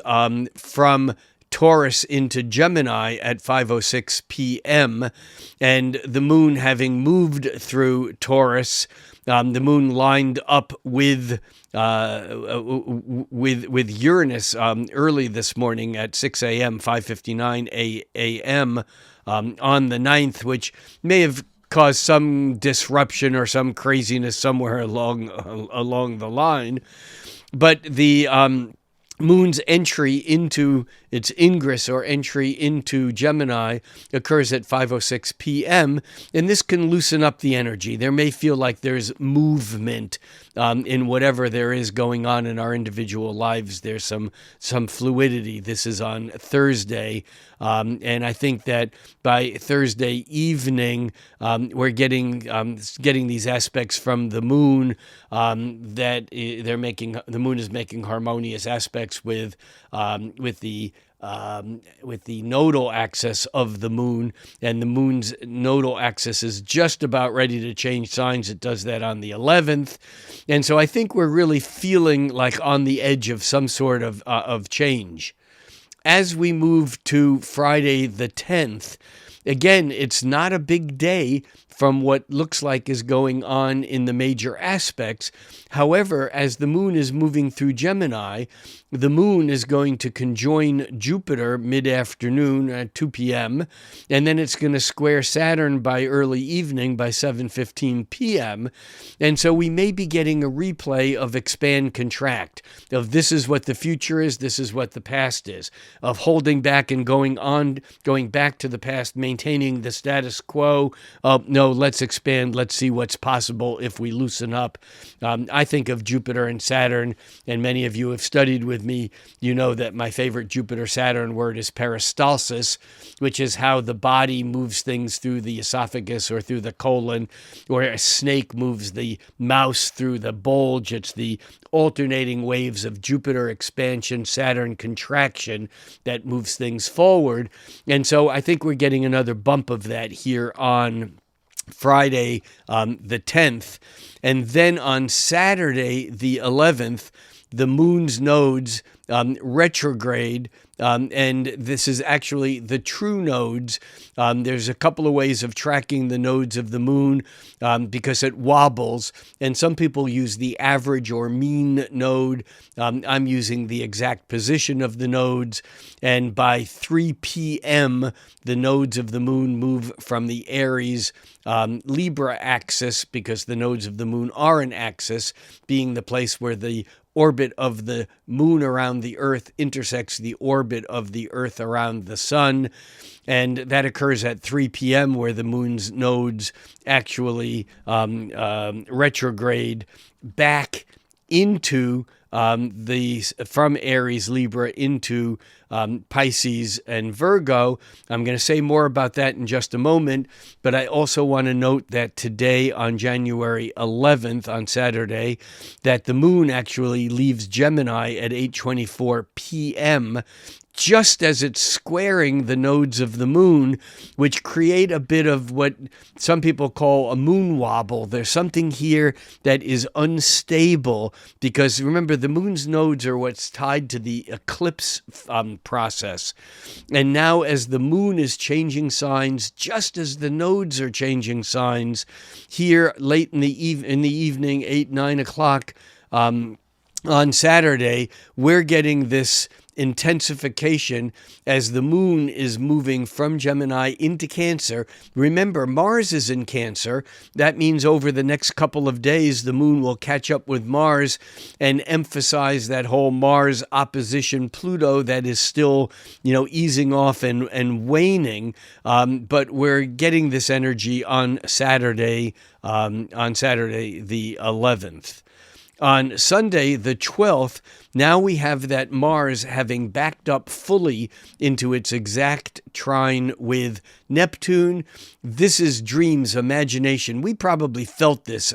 from Taurus into Gemini at 5:06 p.m. And the Moon having moved through Taurus, the Moon lined up with Uranus early this morning at 6 a.m., 5:59 a.m. On the 9th, which may have caused some disruption or some craziness somewhere along the line. But the Moon's entry into its ingress or entry into Gemini occurs at 5:06 p.m., and this can loosen up the energy. There may feel like there's movement in whatever there is going on in our individual lives. There's some fluidity. This is on Thursday, and I think that by Thursday evening, we're getting these aspects from the Moon that the Moon is making harmonious aspects with the nodal axis of the Moon, and the Moon's nodal axis is just about ready to change signs. It does that on the 11th. And so I think we're really feeling like on the edge of some sort of change. As we move to Friday the 10th, again, it's not a big day from what looks like is going on in the major aspects. However, as the Moon is moving through Gemini, the Moon is going to conjoin Jupiter mid-afternoon at 2 p.m., and then it's going to square Saturn by early evening by 7:15 p.m., and so we may be getting a replay of expand, contract, of this is what the future is, this is what the past is, of holding back and going back to the past, maintaining the status quo. No, let's expand, let's see what's possible if we loosen up. I think of Jupiter and Saturn, and many of you have studied with me. You know that my favorite Jupiter-Saturn word is peristalsis, which is how the body moves things through the esophagus or through the colon, or a snake moves the mouse through the bulge. It's the alternating waves of Jupiter expansion, Saturn contraction that moves things forward. And so I think we're getting another bump of that here on Friday, the 10th. And then on Saturday, the 11th, the moon's nodes retrograde. And this is actually the true nodes. There's a couple of ways of tracking the nodes of the moon because it wobbles. And some people use the average or mean node. I'm using the exact position of the nodes. And by 3 p.m., the nodes of the moon move from the Aries Libra axis, because the nodes of the moon are an axis, being the place where the orbit of the moon around the Earth intersects the orbit of the Earth around the sun. And that occurs at 3 p.m., where the moon's nodes actually retrograde back into from Aries Libra into Pisces and Virgo. I'm going to say more about that in just a moment, but I also want to note that today, on January 11th, on Saturday, that the moon actually leaves Gemini at 8:24 p.m., just as it's squaring the nodes of the moon, which create a bit of what some people call a moon wobble. There's something here that is unstable, because remember, the moon's nodes are what's tied to the eclipse process. And now, as the moon is changing signs, just as the nodes are changing signs, here late in the evening, 8, 9 o'clock on Saturday, we're getting this intensification as the moon is moving from Gemini into Cancer. Remember, Mars is in Cancer. That means over the next couple of days, the moon will catch up with Mars and emphasize that whole Mars opposition Pluto that is still, easing off and waning. But we're getting this energy on Saturday the 11th. On Sunday, the 12th, now we have that Mars having backed up fully into its exact trine with Neptune. This is dreams, imagination. We probably felt this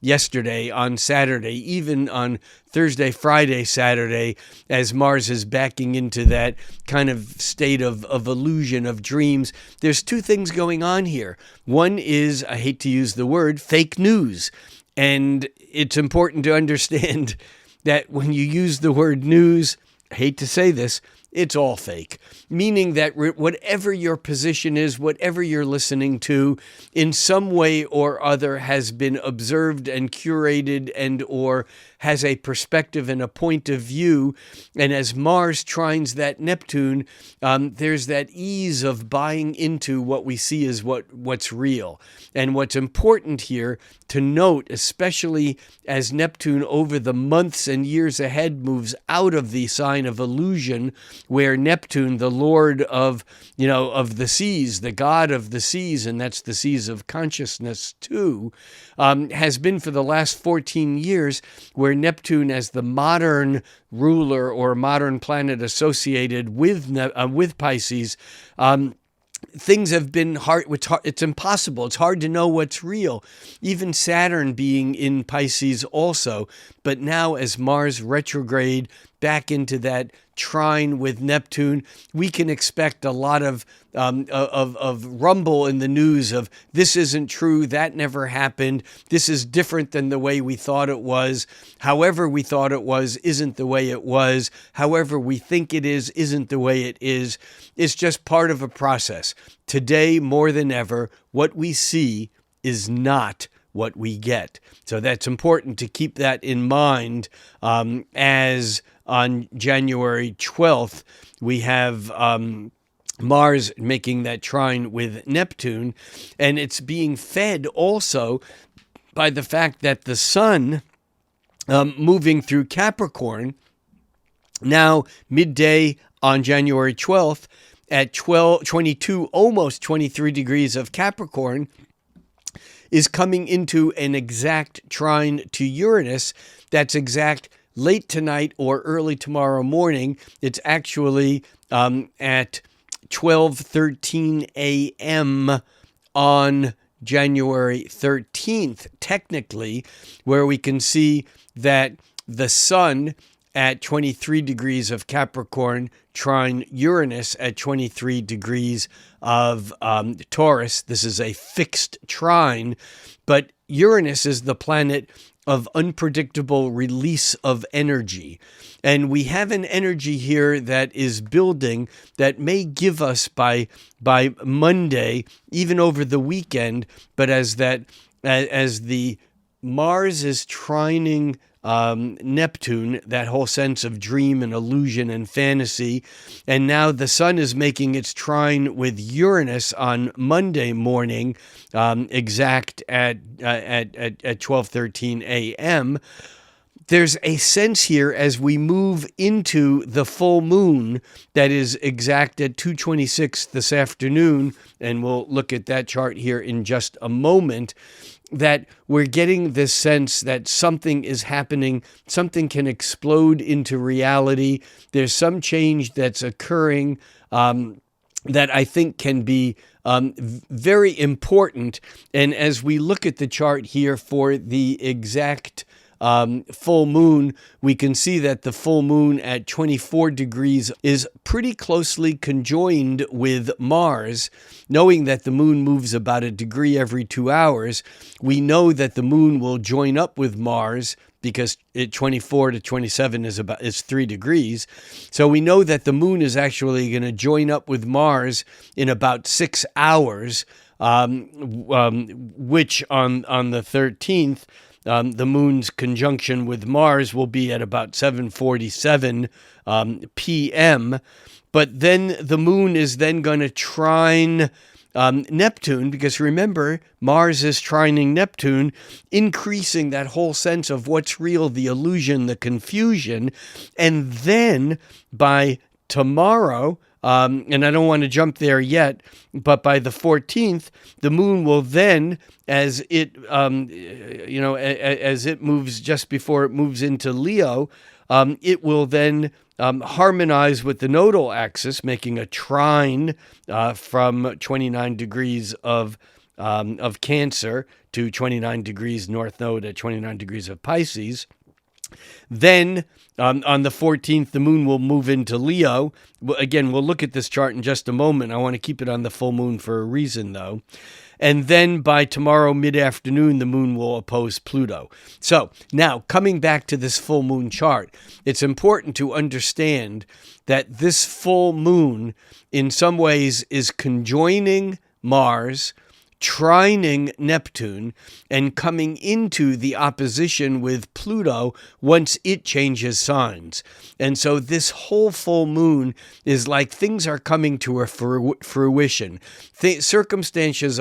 yesterday on Saturday, even on Thursday, Friday, Saturday, as Mars is backing into that kind of state of illusion of dreams. There's two things going on here. One is, I hate to use the word, fake news. And it's important to understand that when you use the word news, I hate to say this, it's all fake. Meaning that whatever your position is, whatever you're listening to, in some way or other has been observed and curated and or has a perspective and a point of view. And as Mars trines that Neptune, there's that ease of buying into what we see as what's real. And what's important here to note, especially as Neptune over the months and years ahead moves out of the sign of illusion, where Neptune, the lord of the seas, the god of the seas, and that's the seas of consciousness too, has been for the last 14 years, where Neptune, as the modern ruler or modern planet associated with Pisces, things have been hard. It's impossible. It's hard to know what's real. Even Saturn being in Pisces also. But now, as Mars retrograde back into that trine with Neptune, we can expect a lot of rumble in the news of this isn't true, that never happened, this is different than the way we thought it was, however we thought it was isn't the way it was, however we think it is isn't the way it is. It's just part of a process. Today, more than ever, what we see is not what we get. So that's important to keep that in mind as on January 12th, we have Mars making that trine with Neptune, and it's being fed also by the fact that the sun moving through Capricorn, now midday on January 12th at 22, almost 23 degrees of Capricorn, is coming into an exact trine to Uranus. That's exact late tonight or early tomorrow morning. It's actually at 12:13 a.m. on January 13th, technically, where we can see that the sun at 23 degrees of Capricorn, trine Uranus at 23 degrees of Taurus. This is a fixed trine, but Uranus is the planet of unpredictable release of energy. And we have an energy here that is building that may give us by Monday, even over the weekend, but as the Mars is trining Neptune, that whole sense of dream and illusion and fantasy. And now the sun is making its trine with Uranus on Monday morning, exact at 12:13 a.m. There's a sense here as we move into the full moon that is exact at 2:26 this afternoon, and we'll look at that chart here in just a moment, that we're getting this sense that something is happening, something can explode into reality. There's some change that's occurring that I think can be very important. And as we look at the chart here for the exact full moon, we can see that the full moon at 24 degrees is pretty closely conjoined with Mars. Knowing that the moon moves about a degree every 2 hours, we know that the moon will join up with Mars because 24 to 27 is 3 degrees. So we know that the moon is actually going to join up with Mars in about 6 hours, which on the 13th, the moon's conjunction with Mars will be at about 7:47 p.m. But then the moon is then going to trine Neptune, because remember, Mars is trining Neptune, increasing that whole sense of what's real, the illusion, the confusion. And then by tomorrow, and I don't want to jump there yet, but by the 14th, the moon will then, as it moves just before it moves into Leo, it will then harmonize with the nodal axis, making a trine from 29 degrees of Cancer to 29 degrees North Node at 29 degrees of Pisces. Then on the 14th, the moon will move into Leo. Again, we'll look at this chart in just a moment. I want to keep it on the full moon for a reason, though. And then by tomorrow mid-afternoon, the moon will oppose Pluto. So now, coming back to this full moon chart, it's important to understand that this full moon, in some ways, is conjoining Mars, trining Neptune, and coming into the opposition with Pluto once it changes signs. And so this whole full moon is like things are coming to a fruition. Circumstances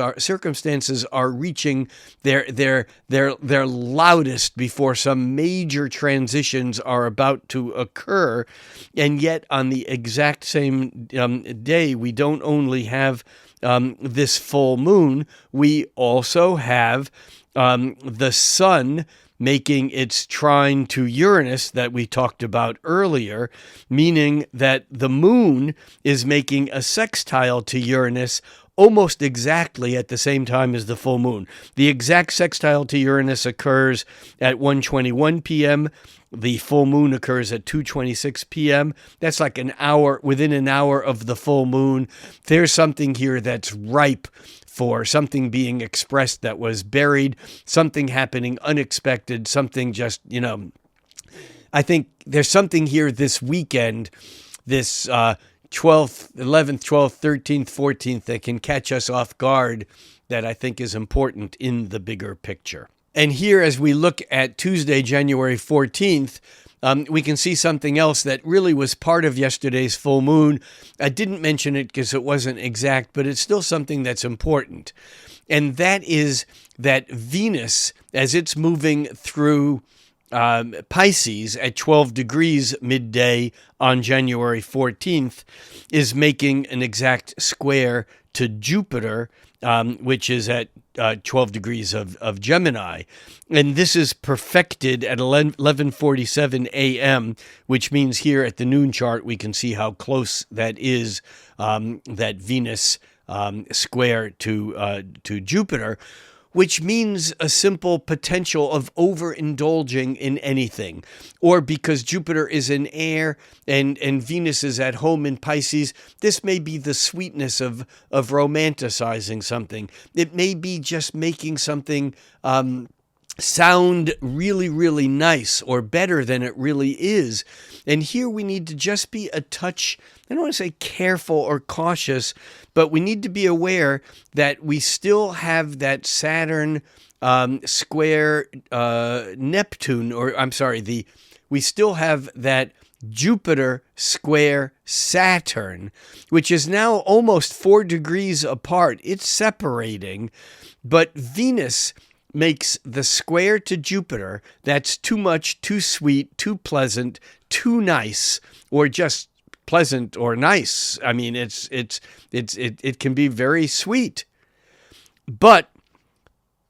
are reaching their loudest before some major transitions are about to occur. And yet on the exact same day, we don't only have this full moon, we also have the sun making its trine to Uranus that we talked about earlier, meaning that the moon is making a sextile to Uranus almost exactly at the same time as the full moon. The exact sextile to Uranus occurs at 1:21 p.m. The full moon occurs at 2:26 p.m. That's like an hour, within an hour of the full moon. There's something here that's ripe for something being expressed that was buried, something happening unexpected, something just, I think there's something here this weekend, this 12th, 11th, 12th, 13th, 14th that can catch us off guard that I think is important in the bigger picture. And here, as we look at Tuesday, January 14th, we can see something else that really was part of yesterday's full moon. I didn't mention it because it wasn't exact, but it's still something that's important. And that is that Venus, as it's moving through Pisces at 12 degrees midday on January 14th, is making an exact square to Jupiter, which is at 12 degrees of Gemini. And this is perfected at 11:47 a.m., which means here at the noon chart, we can see how close that is, that Venus square to Jupiter, which means a simple potential of overindulging in anything. Or because Jupiter is in air and Venus is at home in Pisces, this may be the sweetness of romanticizing something. It may be just making something sound really, really nice or better than it really is. And here we need to just be a touch, I don't want to say careful or cautious, but we need to be aware that we still have that Saturn square Neptune, or I'm sorry, we still have that Jupiter square Saturn, which is now almost 4 degrees apart. It's separating, but Venus makes the square to Jupiter that's too much, too sweet, too pleasant, too nice, or just pleasant or nice. I mean, it can be very sweet. But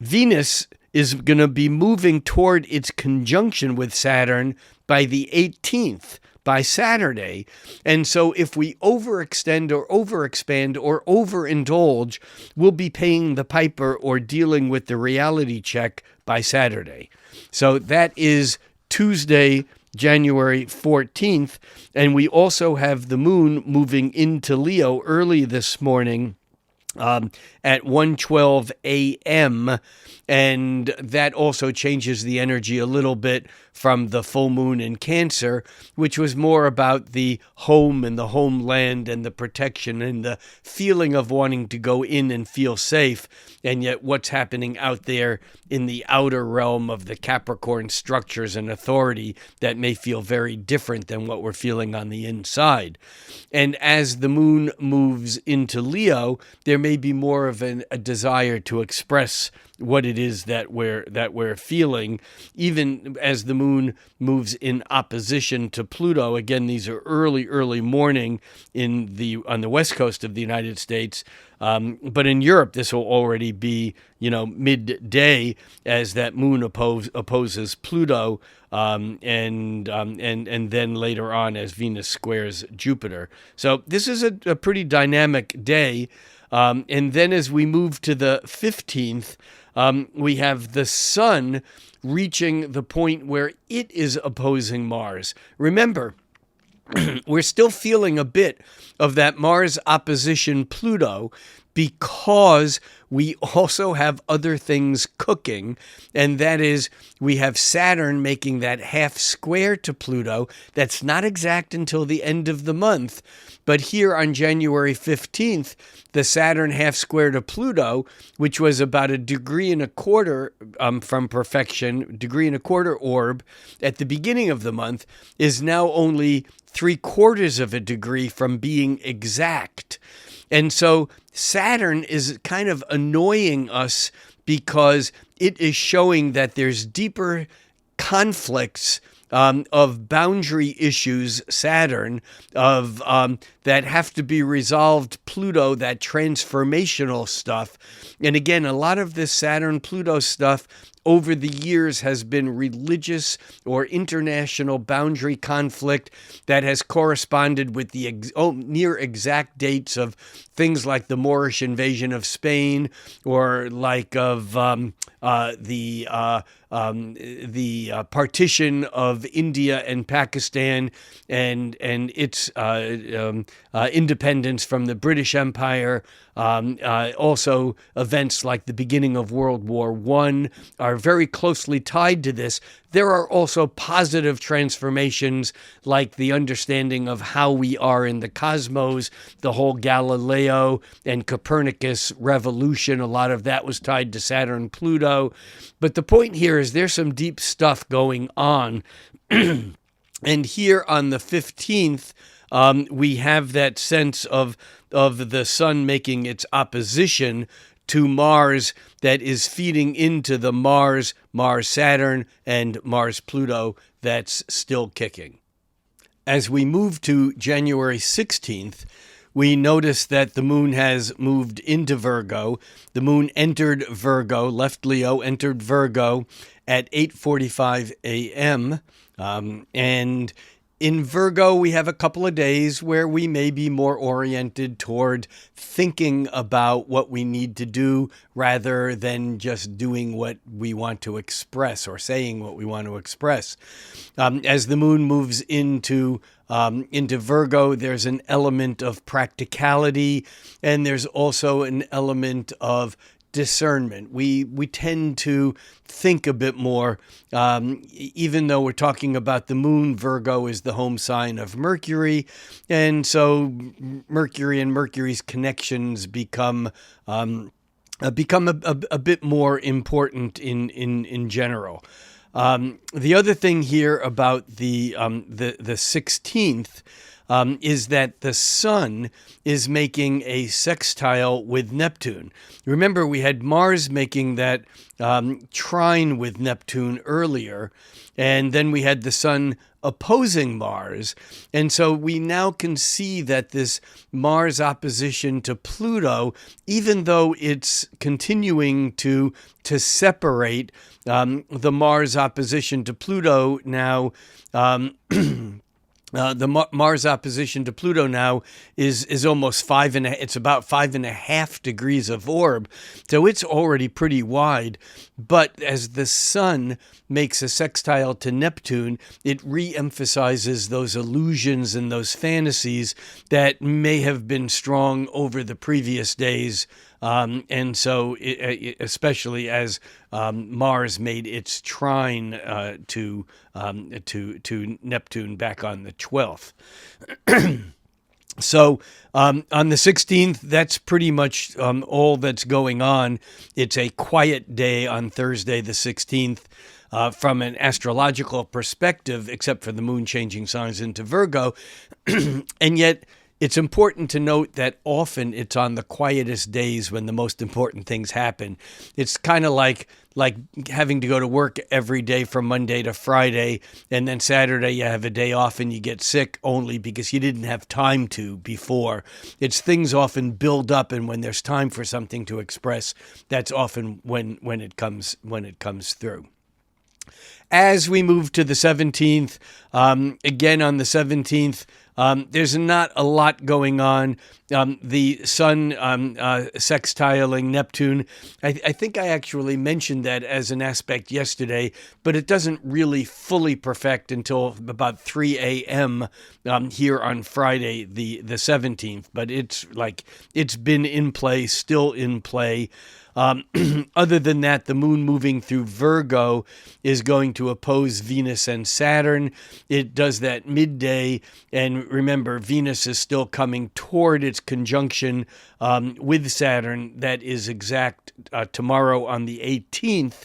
Venus is going to be moving toward its conjunction with Saturn by the 18th, by Saturday. And so if we overextend or overexpand or overindulge, we'll be paying the piper or dealing with the reality check by Saturday. So that is Tuesday, January 14th. And we also have the moon moving into Leo early this morning at 1:12 a.m., and that also changes the energy a little bit from the full moon in Cancer, which was more about the home and the homeland and the protection and the feeling of wanting to go in and feel safe, and yet what's happening out there in the outer realm of the Capricorn structures and authority that may feel very different than what we're feeling on the inside. And as the moon moves into Leo, there may be more of a desire to express what it is that we're feeling, even as the moon moves in opposition to Pluto. Again, these are early morning on the west coast of the United States, but in Europe this will already be midday as that moon opposes Pluto, and then later on as Venus squares Jupiter. So this is a pretty dynamic day. And then as we move to the 15th, we have the sun reaching the point where it is opposing Mars. Remember, we're still feeling a bit of that Mars opposition Pluto because we also have other things cooking, and that is we have Saturn making that half square to Pluto. That's not exact until the end of the month, but here on January 15th, the Saturn half square to Pluto, which was about 1.25 degrees from perfection, 1.25 degrees orb at the beginning of the month, is now only 0.75 degrees from being exact. And so Saturn is kind of annoying us because it is showing that there's deeper conflicts of boundary issues, Saturn, of that have to be resolved, Pluto, that transformational stuff. And again, a lot of this Saturn-Pluto stuff over the years has been religious or international boundary conflict that has corresponded with the near exact dates of things like the Moorish invasion of Spain, or like of the partition of India and Pakistan and its independence from the British Empire. Also, events like the beginning of World War I are very closely tied to this. There are also positive transformations like the understanding of how we are in the cosmos, the whole Galileo and Copernicus revolution. A lot of that was tied to Saturn, Pluto. But the point here is there's some deep stuff going on. And here on the 15th, we have that sense of the sun making its opposition to Mars that is feeding into the Mars-Saturn, and Mars-Pluto that's still kicking. As we move to January 16th, we notice that the moon has moved into Virgo. The moon entered Virgo, left Leo, entered Virgo at 8:45 a.m., and In Virgo, we have a couple of days where we may be more oriented toward thinking about what we need to do rather than just doing what we want to express or saying what we want to express. As the moon moves into Virgo, there's an element of practicality, and there's also an element of discernment. We tend to think a bit more, even though we're talking about the moon. Virgo is the home sign of Mercury, and so Mercury and Mercury's connections become a bit more important in general. The other thing here about the 16th is that the Sun is making a sextile with Neptune. Remember, we had Mars making that trine with Neptune earlier, and then we had the Sun opposing Mars. And so we now can see that this Mars opposition to Pluto, even though it's continuing to separate, the Mars opposition to Pluto now Mars opposition to Pluto now is almost it's about 5.5 degrees of orb. So it's already pretty wide. But as the Sun makes a sextile to Neptune, it re-emphasizes those illusions and those fantasies that may have been strong over the previous days. And so, especially as Mars made its trine to Neptune back on the 12th. So on the 16th, that's pretty much all that's going on. It's a quiet day on Thursday, the 16th. From an astrological perspective, except for the moon changing signs into Virgo. And yet, it's important to note that often it's on the quietest days when the most important things happen. It's kind of like having to go to work every day from Monday to Friday, and then Saturday you have a day off and you get sick only because you didn't have time to before. It's things often build up, and when there's time for something to express, that's often when it comes through. As we move to the 17th, again on the 17th, there's not a lot going on. The Sun sextiling Neptune, I think I actually mentioned that as an aspect yesterday, but it doesn't really fully perfect until about 3 a.m. Here on Friday, the 17th. But it's been in play, still in play. Other than that, the moon moving through Virgo is going to oppose Venus and Saturn. It does that midday, and remember, Venus is still coming toward its conjunction with Saturn. That is exact tomorrow on the 18th,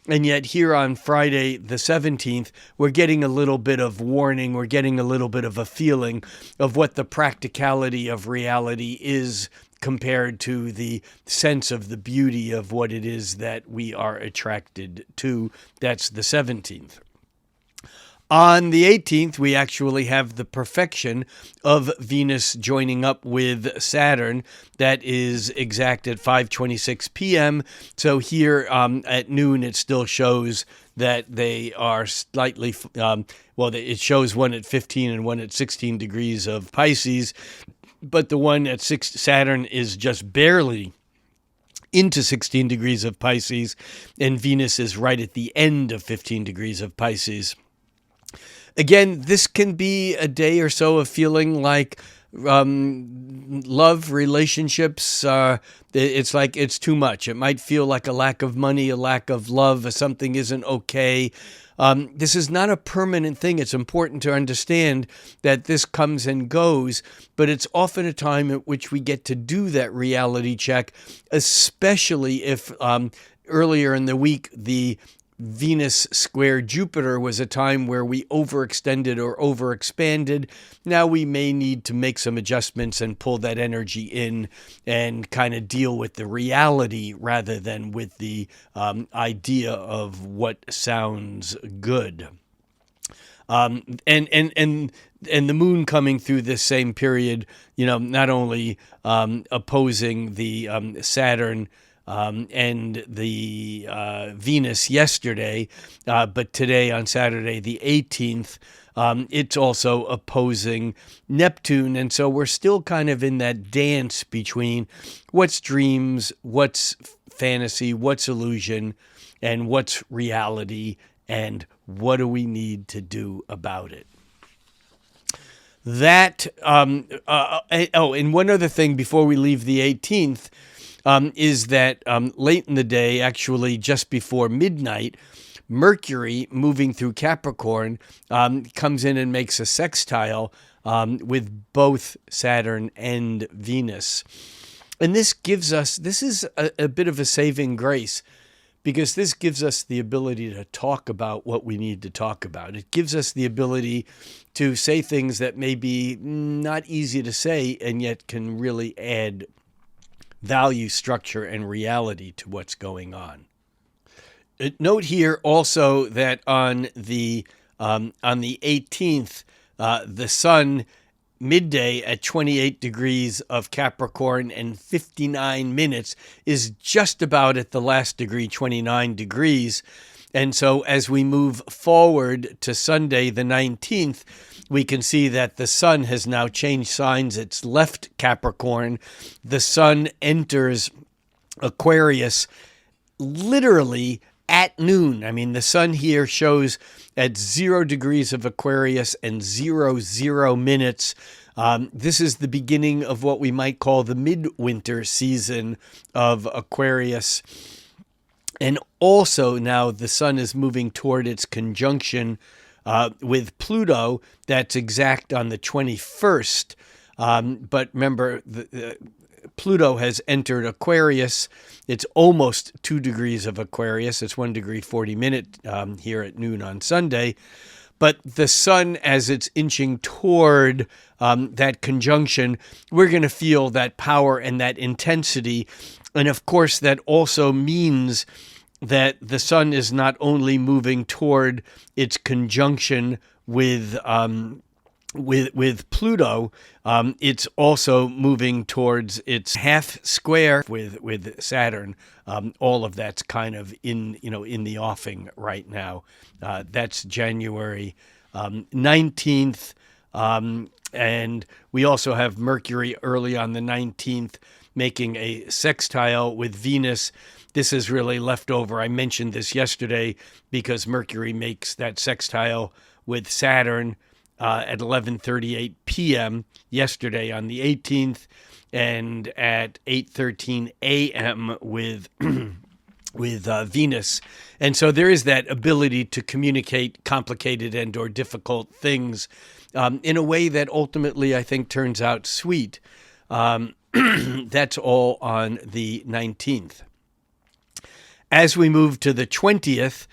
and yet here on Friday, the 17th, we're getting a little bit of warning. We're getting a little bit of a feeling of what the practicality of reality is compared to the sense of the beauty of what it is that we are attracted to. That's the 17th. On the 18th, we actually have the perfection of Venus joining up with Saturn. That is exact at 5:26 p.m. So here at noon, it still shows that they are slightly, it shows one at 15 and one at 16 degrees of Pisces. But the one at Saturn is just barely into 16 degrees of Pisces, and Venus is right at the end of 15 degrees of Pisces. Again, this can be a day or so of feeling like love, relationships, it's like it's too much. It might feel like a lack of money, a lack of love, something isn't okay. This is not a permanent thing. It's important to understand that this comes and goes, but it's often a time at which we get to do that reality check, especially if earlier in the week the Venus square Jupiter was a time where we overextended or overexpanded. Now we may need to make some adjustments and pull that energy in and kind of deal with the reality rather than with the idea of what sounds good. And the moon coming through this same period, not only opposing the Saturn and the Venus yesterday, but today on Saturday, the 18th, it's also opposing Neptune. And so we're still kind of in that dance between what's dreams, what's fantasy, what's illusion, and what's reality, and what do we need to do about it. That, and one other thing before we leave the 18th, is that late in the day, actually just before midnight, Mercury, moving through Capricorn, comes in and makes a sextile with both Saturn and Venus. And this is a bit of a saving grace, because this gives us the ability to talk about what we need to talk about. It gives us the ability to say things that may be not easy to say and yet can really add value, structure, and reality to what's going on. Note here also that on the 18th, the Sun midday at 28 degrees of Capricorn and 59 minutes is just about at the last degree, 29 degrees. And so as we move forward to Sunday, the 19th, we can see that the Sun has now changed signs. It's left Capricorn. The Sun enters Aquarius literally at noon. I mean, the Sun here shows at 0 degrees of Aquarius and 00 minutes. This is the beginning of what we might call the midwinter season of Aquarius. And also now the Sun is moving toward its conjunction with Pluto. That's exact on the 21st. But remember, Pluto has entered Aquarius. It's almost 2 degrees of Aquarius. It's 1 degree 40 minute here at noon on Sunday. But the Sun, as it's inching toward that conjunction, we're going to feel that power and that intensity. And of course, that also means that the Sun is not only moving toward its conjunction with Pluto, it's also moving towards its half square with Saturn. All of that's kind of in the offing right now. That's January 19th. And we also have Mercury early on the 19th making a sextile with Venus. This is really leftover. I mentioned this yesterday because Mercury makes that sextile with Saturn at 11:38 p.m. yesterday on the 18th, and at 8:13 a.m. with Venus. And so there is that ability to communicate complicated and or difficult things in a way that ultimately I think turns out sweet. That's all on the 19th. As we move to the 20th,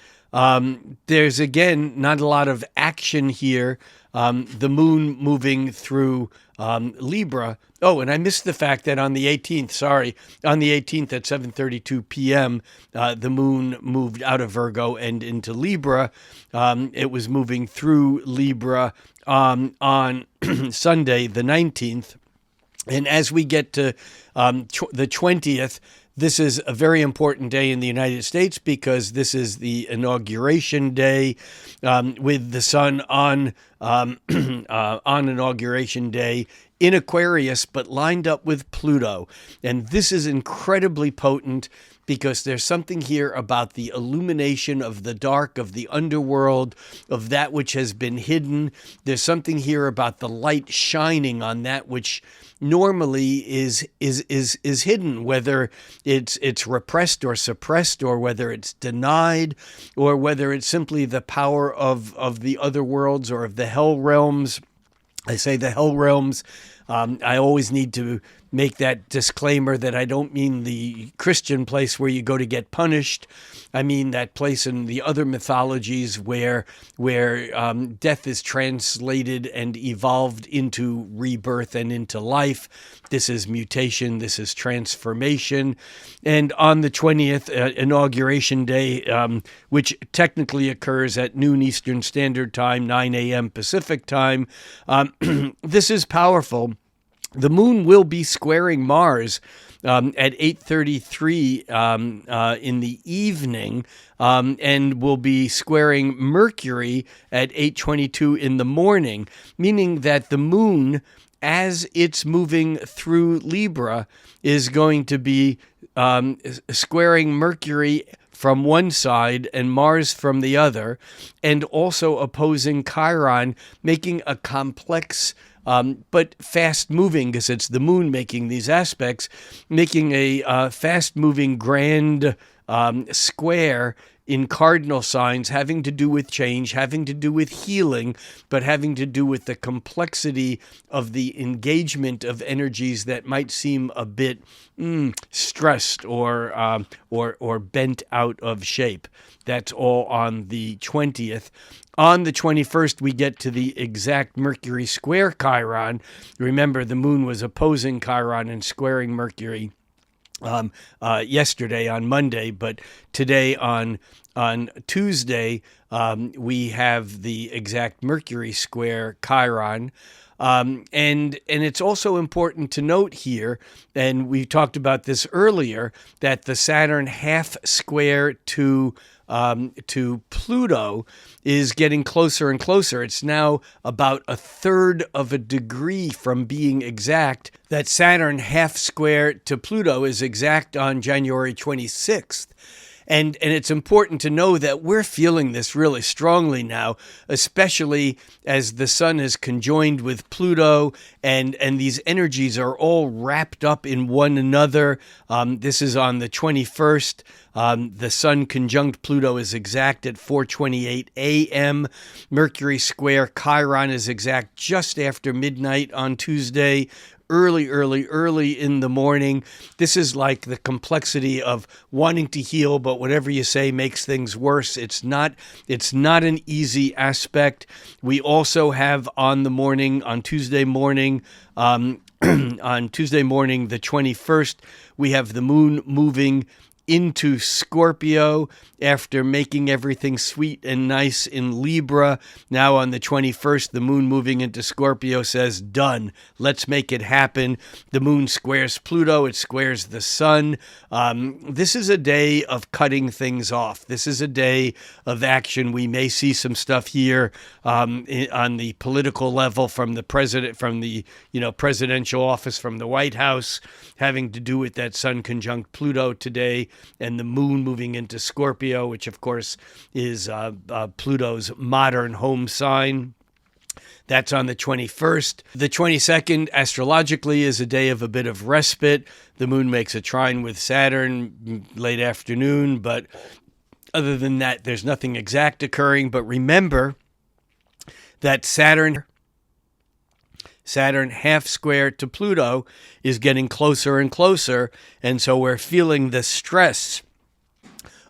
there's again not a lot of action here. The moon moving through Libra. Oh, and I missed the fact that on the 18th, on the 18th at 7:32 p.m., the moon moved out of Virgo and into Libra. It was moving through Libra on Sunday, the 19th. And as we get to the 20th, this is a very important day in the United States because this is the inauguration day with the Sun on inauguration day in Aquarius, but lined up with Pluto. And this is incredibly potent because there's something here about the illumination of the dark, of the underworld, of that which has been hidden. There's something here about the light shining on that which normally is hidden, whether it's repressed or suppressed, or whether it's denied, or whether it's simply the power of the other worlds or of the hell realms. I say the hell realms. I always need to make that disclaimer that I don't mean the Christian place where you go to get punished. I mean that place in the other mythologies where death is translated and evolved into rebirth and into life. This is mutation. This is transformation. And on the 20th, Inauguration Day, which technically occurs at noon Eastern Standard Time, 9 a.m. Pacific Time, this is powerful The moon will be squaring Mars at 8:33 in the evening, and will be squaring Mercury at 8:22 in the morning, meaning that the moon, as it's moving through Libra, is going to be squaring Mercury from one side and Mars from the other, and also opposing Chiron, making a complex but fast-moving, because it's the moon making these aspects, making a fast-moving grand square in cardinal signs, having to do with change, having to do with healing, but having to do with the complexity of the engagement of energies that might seem a bit stressed or bent out of shape. That's all on the 20th. On the 21st, we get to the exact Mercury square Chiron. Remember, the moon was opposing Chiron and squaring Mercury yesterday on Monday, but today on Tuesday, we have the exact Mercury square Chiron. And it's also important to note here, and we talked about this earlier, that the Saturn half square to Pluto is getting closer and closer. It's now about a third of a degree from being exact. That Saturn half square to Pluto is exact on January 26th. And it's important to know that we're feeling this really strongly now, especially as the sun is conjoined with Pluto, and these energies are all wrapped up in one another. This is on the 21st. The sun conjunct Pluto is exact at 4:28 a.m. Mercury square Chiron is exact just after midnight on Tuesday. Early in the morning. This is like the complexity of wanting to heal, but whatever you say makes things worse. It's not an easy aspect. We also have on Tuesday morning, on Tuesday morning, the 21st, we have the moon moving into Scorpio after making everything sweet and nice in Libra. Now on the 21st, the moon moving into Scorpio says, done. Let's make it happen. The moon squares Pluto. It squares the sun. This is a day of cutting things off. This is a day of action. We may see some stuff here on the political level from the president, from the presidential office, from the White House, having to do with that sun conjunct Pluto today, and the moon moving into Scorpio, which of course is Pluto's modern home sign. That's on the 21st. The 22nd, astrologically, is a day of a bit of respite. The moon makes a trine with Saturn late afternoon, but other than that, there's nothing exact occurring. But remember that Saturn half square to Pluto is getting closer and closer, and so we're feeling the stress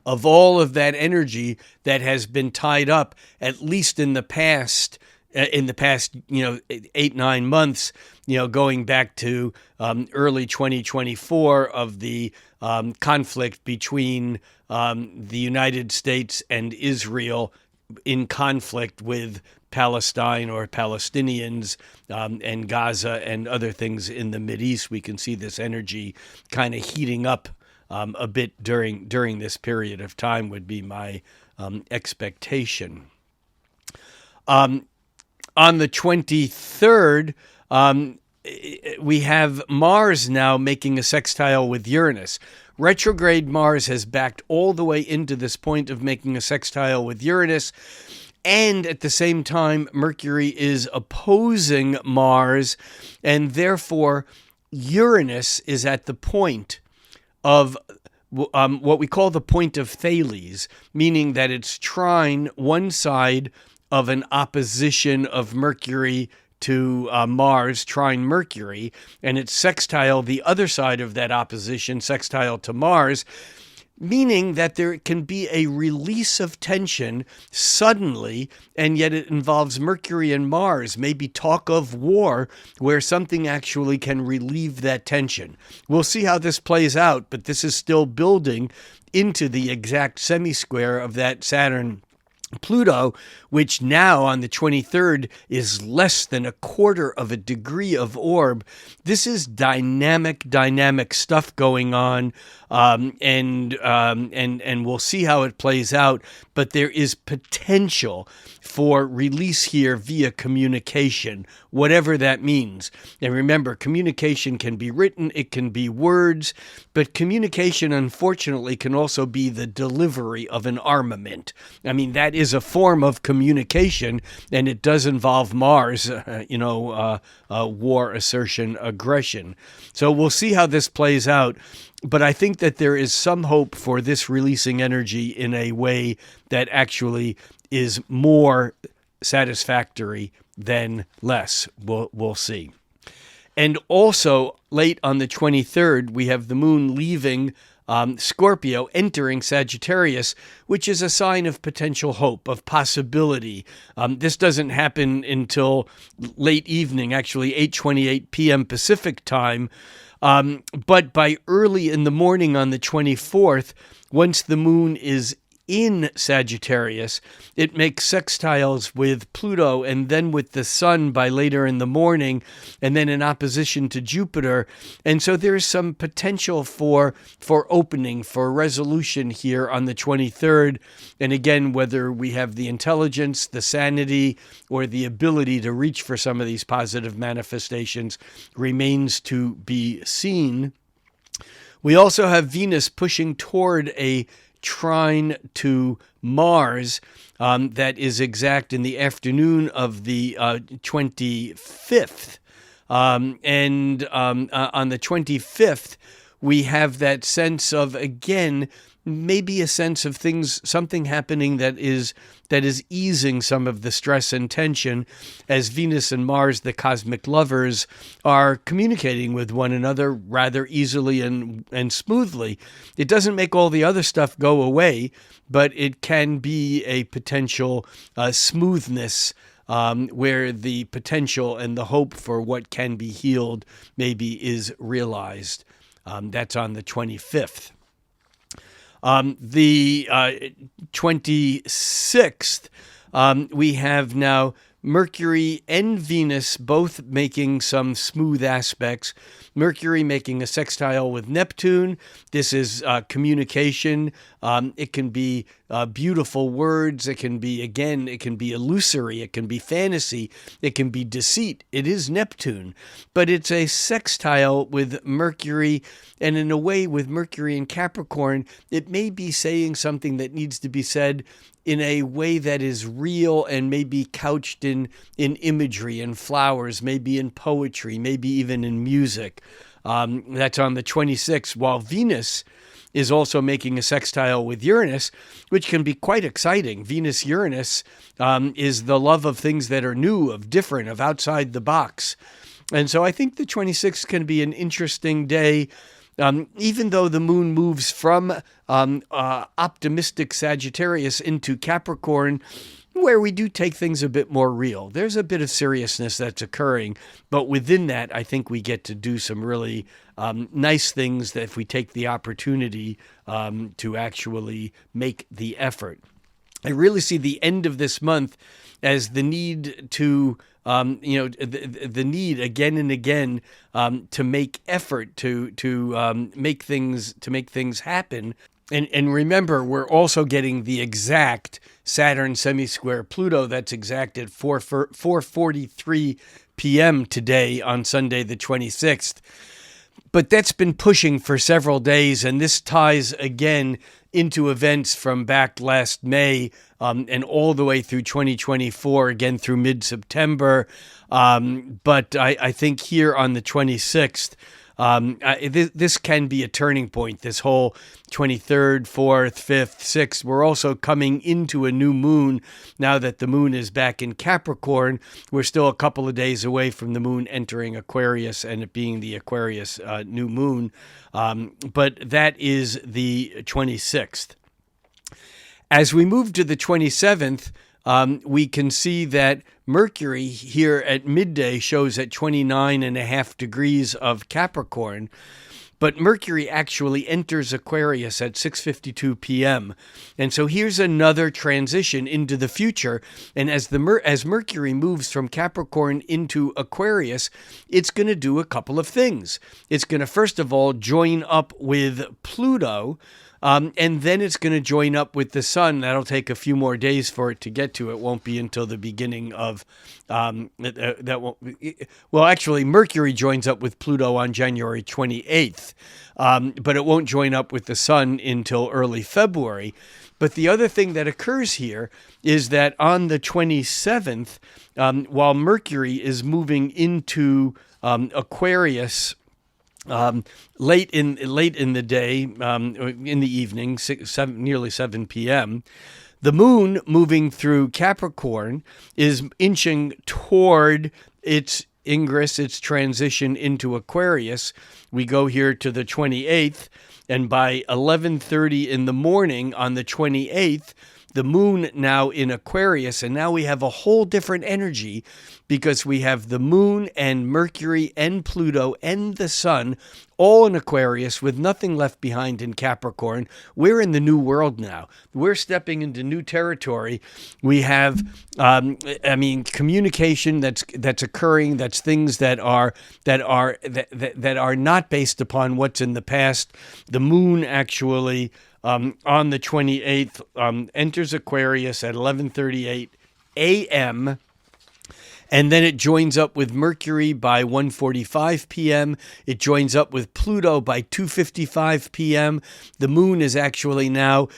of all of that energy that has been tied up, at least in the past 8-9 months, going back to early 2024, of the conflict between the United States and Israel, in conflict with Palestine or Palestinians and Gaza and other things in the Mideast. We can see this energy kind of heating up a bit during this period of time, would be my expectation. On the 23rd, we have Mars now making a sextile with Uranus. Retrograde Mars has backed all the way into this point of making a sextile with Uranus. And at the same time, Mercury is opposing Mars, and therefore Uranus is at the point of what we call the point of Thales, meaning that it's trine one side of an opposition of Mercury to Mars, trine Mercury, and it's sextile the other side of that opposition, sextile to Mars, meaning that there can be a release of tension suddenly, and yet it involves Mercury and Mars, maybe talk of war, where something actually can relieve that tension. We'll see how this plays out, but this is still building into the exact semi-square of that Saturn Pluto, which now on the 23rd is less than a quarter of a degree of orb. This is dynamic stuff going on, and we'll see how it plays out. But there is potential for release here via communication, whatever that means. And remember, communication can be written, it can be words, but communication, unfortunately, can also be the delivery of an armament. I mean, that is a form of communication, and it does involve Mars, war, assertion, aggression. So we'll see how this plays out. But I think that there is some hope for this releasing energy in a way that actually is more satisfactory than less. We'll see. And also, late on the 23rd, we have the moon leaving Scorpio, entering Sagittarius, which is a sign of potential hope, of possibility. This doesn't happen until late evening, actually 8:28 p.m. Pacific time. But by early in the morning on the 24th, once the moon is in Sagittarius, it makes sextiles with Pluto and then with the sun by later in the morning, and then in opposition to Jupiter. And so there's some potential for opening, for resolution here on the 23rd. And again, whether we have the intelligence, the sanity, or the ability to reach for some of these positive manifestations remains to be seen. We also have Venus pushing toward a trine to Mars that is exact in the afternoon of the 25th. And on the 25th, we have that sense of, again, maybe a sense of something happening that is easing some of the stress and tension as Venus and Mars, the cosmic lovers, are communicating with one another rather easily and smoothly. It doesn't make all the other stuff go away, but it can be a potential smoothness where the potential and the hope for what can be healed maybe is realized. That's on the 25th. The 26th, we have now Mercury and Venus both making some smooth aspects. Mercury making a sextile with Neptune. This is communication. It can be beautiful words. It can be illusory. It can be fantasy. It can be deceit. It is Neptune. But it's a sextile with Mercury. And in a way, with Mercury and Capricorn, it may be saying something that needs to be said in a way that is real and maybe couched in imagery and flowers, maybe in poetry, maybe even in music. That's on the 26th, while Venus is also making a sextile with Uranus, which can be quite exciting. Venus-Uranus is the love of things that are new, of different, of outside the box. And so I think the 26th can be an interesting day. Even though the moon moves from optimistic Sagittarius into Capricorn, where we do take things a bit more real. There's a bit of seriousness that's occurring, but within that, I think we get to do some really nice things that if we take the opportunity to actually make the effort. I really see the end of this month as the need to the need again and again to make effort to make things happen. And remember, we're also getting the exact Saturn semi-square Pluto that's exact at 4:43 p.m. today on Sunday the 26th. But that's been pushing for several days, and this ties again into events from back last May and all the way through 2024, again through mid-September. But I think here on the 26th, this can be a turning point. This whole 23rd, 4th, 5th, 6th, we're also coming into a new moon now that the moon is back in Capricorn. We're still a couple of days away from the moon entering Aquarius and it being the Aquarius new moon. But that is the 26th. As we move to the 27th, we can see that Mercury here at midday shows at 29.5 degrees of Capricorn. but Mercury actually enters Aquarius at 6:52 p.m. And so here's another transition into the future. And as Mercury moves from Capricorn into Aquarius, it's going to do a couple of things. It's going to, first of all, join up with Pluto. And then it's going to join up with the sun. That'll take a few more days for it to get to. It won't be until the beginning of actually, Mercury joins up with Pluto on January 28th, but it won't join up with the sun until early February. But the other thing that occurs here is that on the 27th, while Mercury is moving into Aquarius, late in the day, in the evening, nearly 7 p.m., the moon moving through Capricorn is inching toward its ingress, its transition into Aquarius. We go here to the 28th, and by 11:30 in the morning on the 28th, the moon now in Aquarius, and now we have a whole different energy because we have the moon and Mercury and Pluto and the sun all in Aquarius with nothing left behind in Capricorn. We're in the new world now. We're stepping into new territory. We have, communication that's occurring. That's things that are not based upon what's in the past. The moon actually, on the 28th, enters Aquarius at 11:38 a.m., and then it joins up with Mercury by 1:45 p.m. It joins up with Pluto by 2:55 p.m. The moon is actually now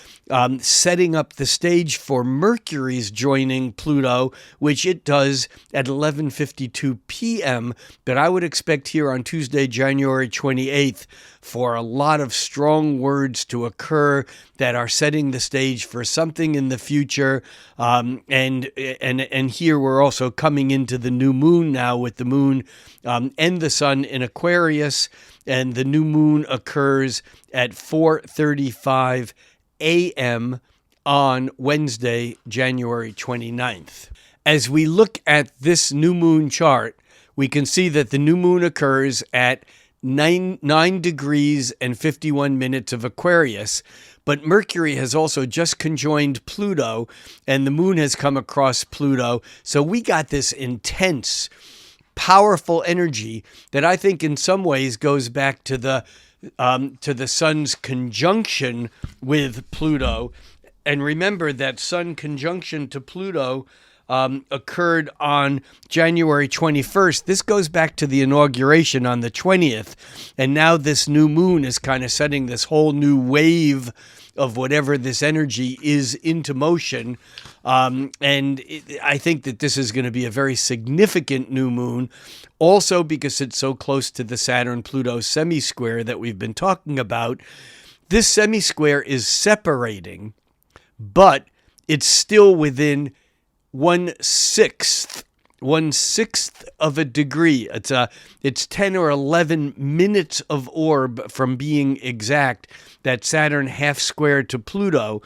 setting up the stage for Mercury's joining Pluto, which it does at 11:52 p.m. But I would expect here on Tuesday, January 28th, for a lot of strong words to occur that are setting the stage for something in the future. And here we're also coming into the new moon now with the moon and the sun in Aquarius, and the new moon occurs at 4:35 a.m. on Wednesday, January 29th. As we look at this new moon chart, we can see that the new moon occurs at 9 degrees and 51 minutes of Aquarius, but Mercury has also just conjoined Pluto, and the moon has come across Pluto. So we got this intense, powerful energy that I think in some ways goes back to the sun's conjunction with Pluto. And remember that sun conjunction to Pluto occurred on January 21st. This goes back to the inauguration on the 20th. And now this new moon is kind of setting this whole new wave of whatever this energy is into motion. I think that this is going to be a very significant new moon, also because it's so close to the Saturn-Pluto semi-square that we've been talking about. This semi-square is separating, but it's still within 1/6 of a degree. It's 10 or 11 minutes of orb from being exact, that Saturn half square to Pluto.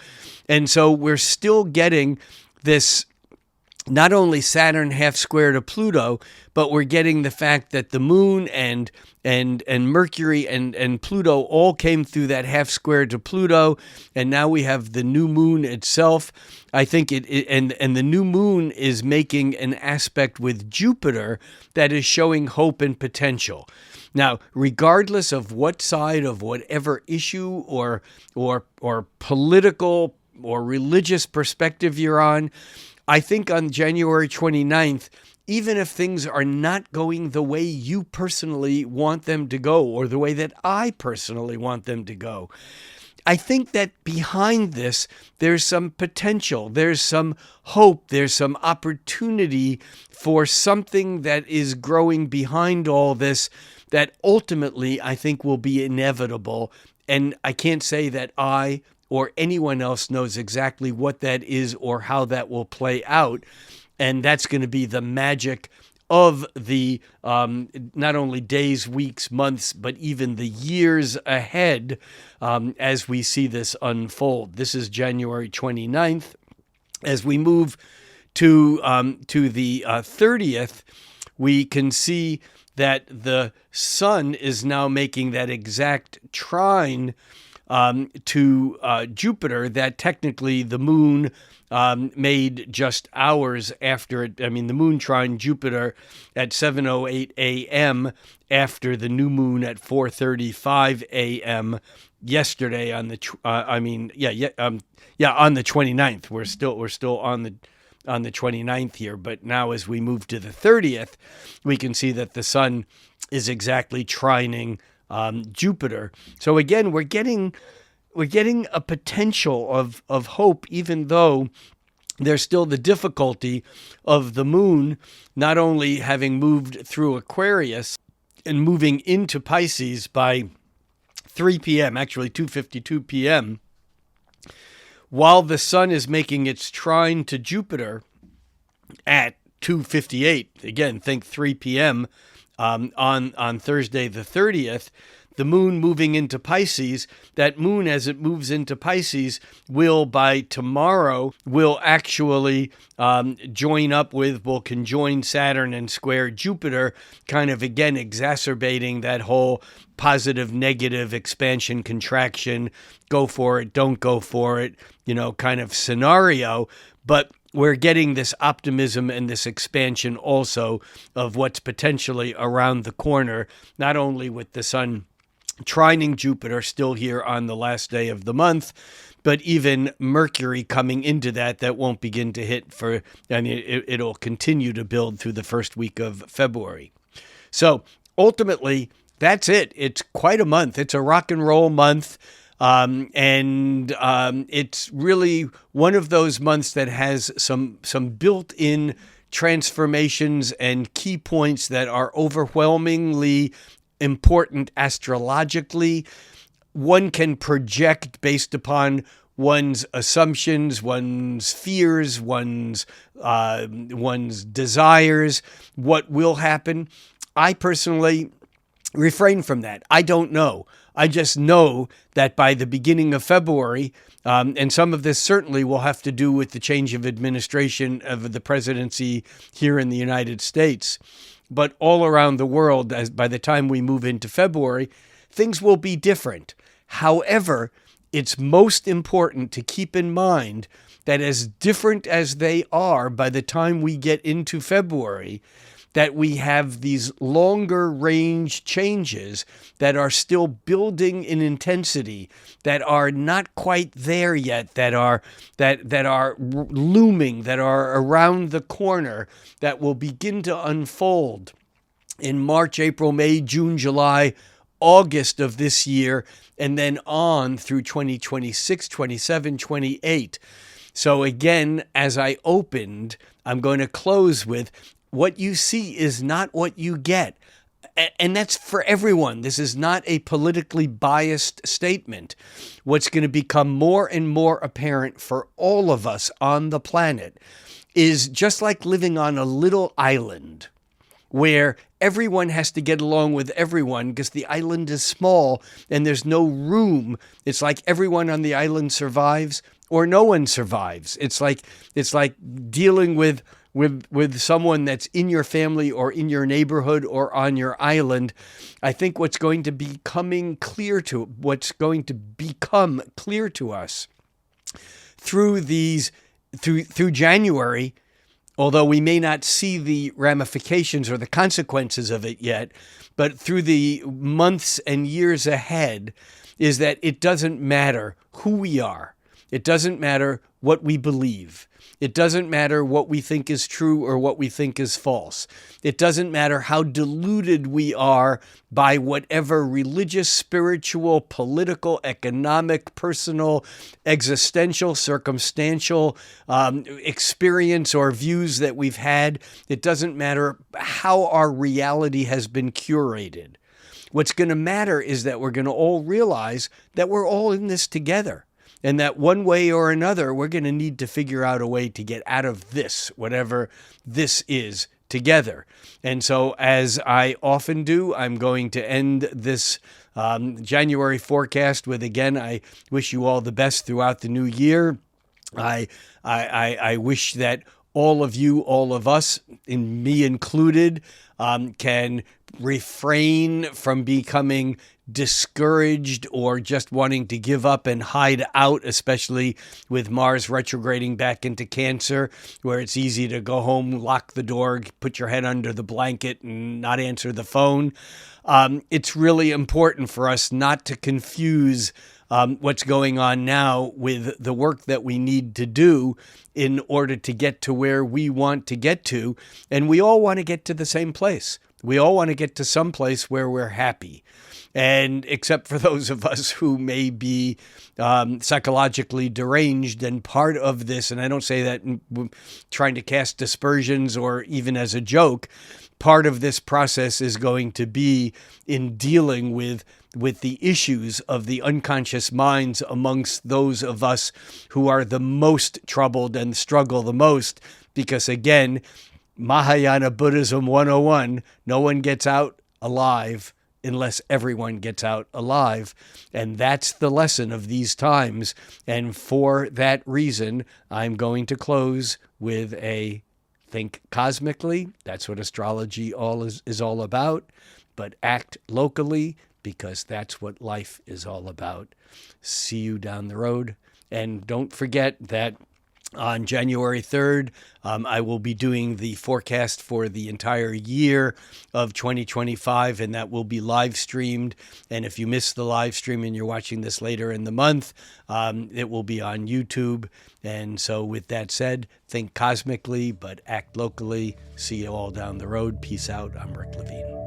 And so we're still getting this, not only Saturn half square to Pluto, but we're getting the fact that the moon and Mercury and Pluto all came through that half square to Pluto, and now we have the new moon itself. I think and the new moon is making an aspect with Jupiter that is showing hope and potential. Now, regardless of what side of whatever issue or political or religious perspective you're on, I think on January 29th, even if things are not going the way you personally want them to go, or the way that I personally want them to go, I think that behind this, there's some potential, there's some hope, there's some opportunity for something that is growing behind all this that ultimately I think will be inevitable. And I can't say that I or anyone else knows exactly what that is or how that will play out. And that's going to be the magic of the not only days, weeks, months, but even the years ahead as we see this unfold. This is January 29th. As we move to the 30th, we can see that the sun is now making that exact trine to Jupiter that technically the moon made just hours after it. I mean, the moon trine Jupiter at 7:08 a.m. after the new moon at 4:35 a.m. yesterday on the on the 29th. We're still on the 29th here, but now as we move to the 30th, we can see that the sun is exactly trining Jupiter. So again, we're getting a potential of hope, even though there's still the difficulty of the moon not only having moved through Aquarius and moving into Pisces by 3 p.m., actually 2:52 p.m., while the sun is making its trine to Jupiter at 2:58. Again, think 3 p.m. On Thursday the 30th. The moon moving into Pisces, that moon as it moves into Pisces will by tomorrow actually will conjoin Saturn and square Jupiter, kind of again exacerbating that whole positive, negative, expansion, contraction, go for it, don't go for it, kind of scenario. But we're getting this optimism and this expansion also of what's potentially around the corner, not only with the sun trining Jupiter still here on the last day of the month, but even Mercury coming into that won't begin to hit it'll continue to build through the first week of February. So ultimately, that's it. It's quite a month. It's a rock and roll month. It's really one of those months that has some built-in transformations and key points that are overwhelmingly important astrologically. One can project based upon one's assumptions, one's fears, one's desires, what will happen. I personally refrain from that. I don't know. I just know that by the beginning of February, and some of this certainly will have to do with the change of administration of the presidency here in the United States, but all around the world, by the time we move into February, things will be different. However, it's most important to keep in mind that as different as they are by the time we get into February, that we have these longer range changes that are still building in intensity, that are not quite there yet, that are looming, that are around the corner, that will begin to unfold in March, April, May, June, July, August of this year, and then on through 2026, 27, 28. So again, as I opened, I'm going to close with, what you see is not what you get. And that's for everyone. This is not a politically biased statement. What's going to become more and more apparent for all of us on the planet is just like living on a little island where everyone has to get along with everyone because the island is small and there's no room. It's like everyone on the island survives or no one survives. It's like dealing with someone that's in your family or in your neighborhood or on your island. I think what's going to become clear to us through January, although we may not see the ramifications or the consequences of it yet, but through the months and years ahead, is that it doesn't matter who we are. It doesn't matter what we believe. It doesn't matter what we think is true or what we think is false. It doesn't matter how deluded we are by whatever religious, spiritual, political, economic, personal, existential, circumstantial experience or views that we've had. It doesn't matter how our reality has been curated. What's going to matter is that we're going to all realize that we're all in this together. And that one way or another, we're going to need to figure out a way to get out of this, whatever this is, together. And so, as I often do, I'm going to end this January forecast with, again, I wish you all the best throughout the new year. I wish that all of you, all of us, and me included, can refrain from becoming discouraged or just wanting to give up and hide out, especially with Mars retrograding back into Cancer, where it's easy to go home, lock the door, put your head under the blanket and not answer the phone. It's really important for us not to confuse what's going on now with the work that we need to do in order to get to where we want to get to. And we all want to get to the same place. We all want to get to some place where we're happy. And except for those of us who may be psychologically deranged, and part of this, and I don't say that trying to cast aspersions or even as a joke, part of this process is going to be in dealing with the issues of the unconscious minds amongst those of us who are the most troubled and struggle the most. Because again, Mahayana Buddhism 101, no one gets out alive unless everyone gets out alive. And that's the lesson of these times. And for that reason, I'm going to close with a think cosmically. That's what astrology is all about. But act locally, because that's what life is all about. See you down the road. And don't forget that on January 3rd, I will be doing the forecast for the entire year of 2025, and that will be live streamed. And if you missed the live stream and you're watching this later in the month, it will be on YouTube. And so with that said, think cosmically, but act locally. See you all down the road. Peace out. I'm Rick Levine.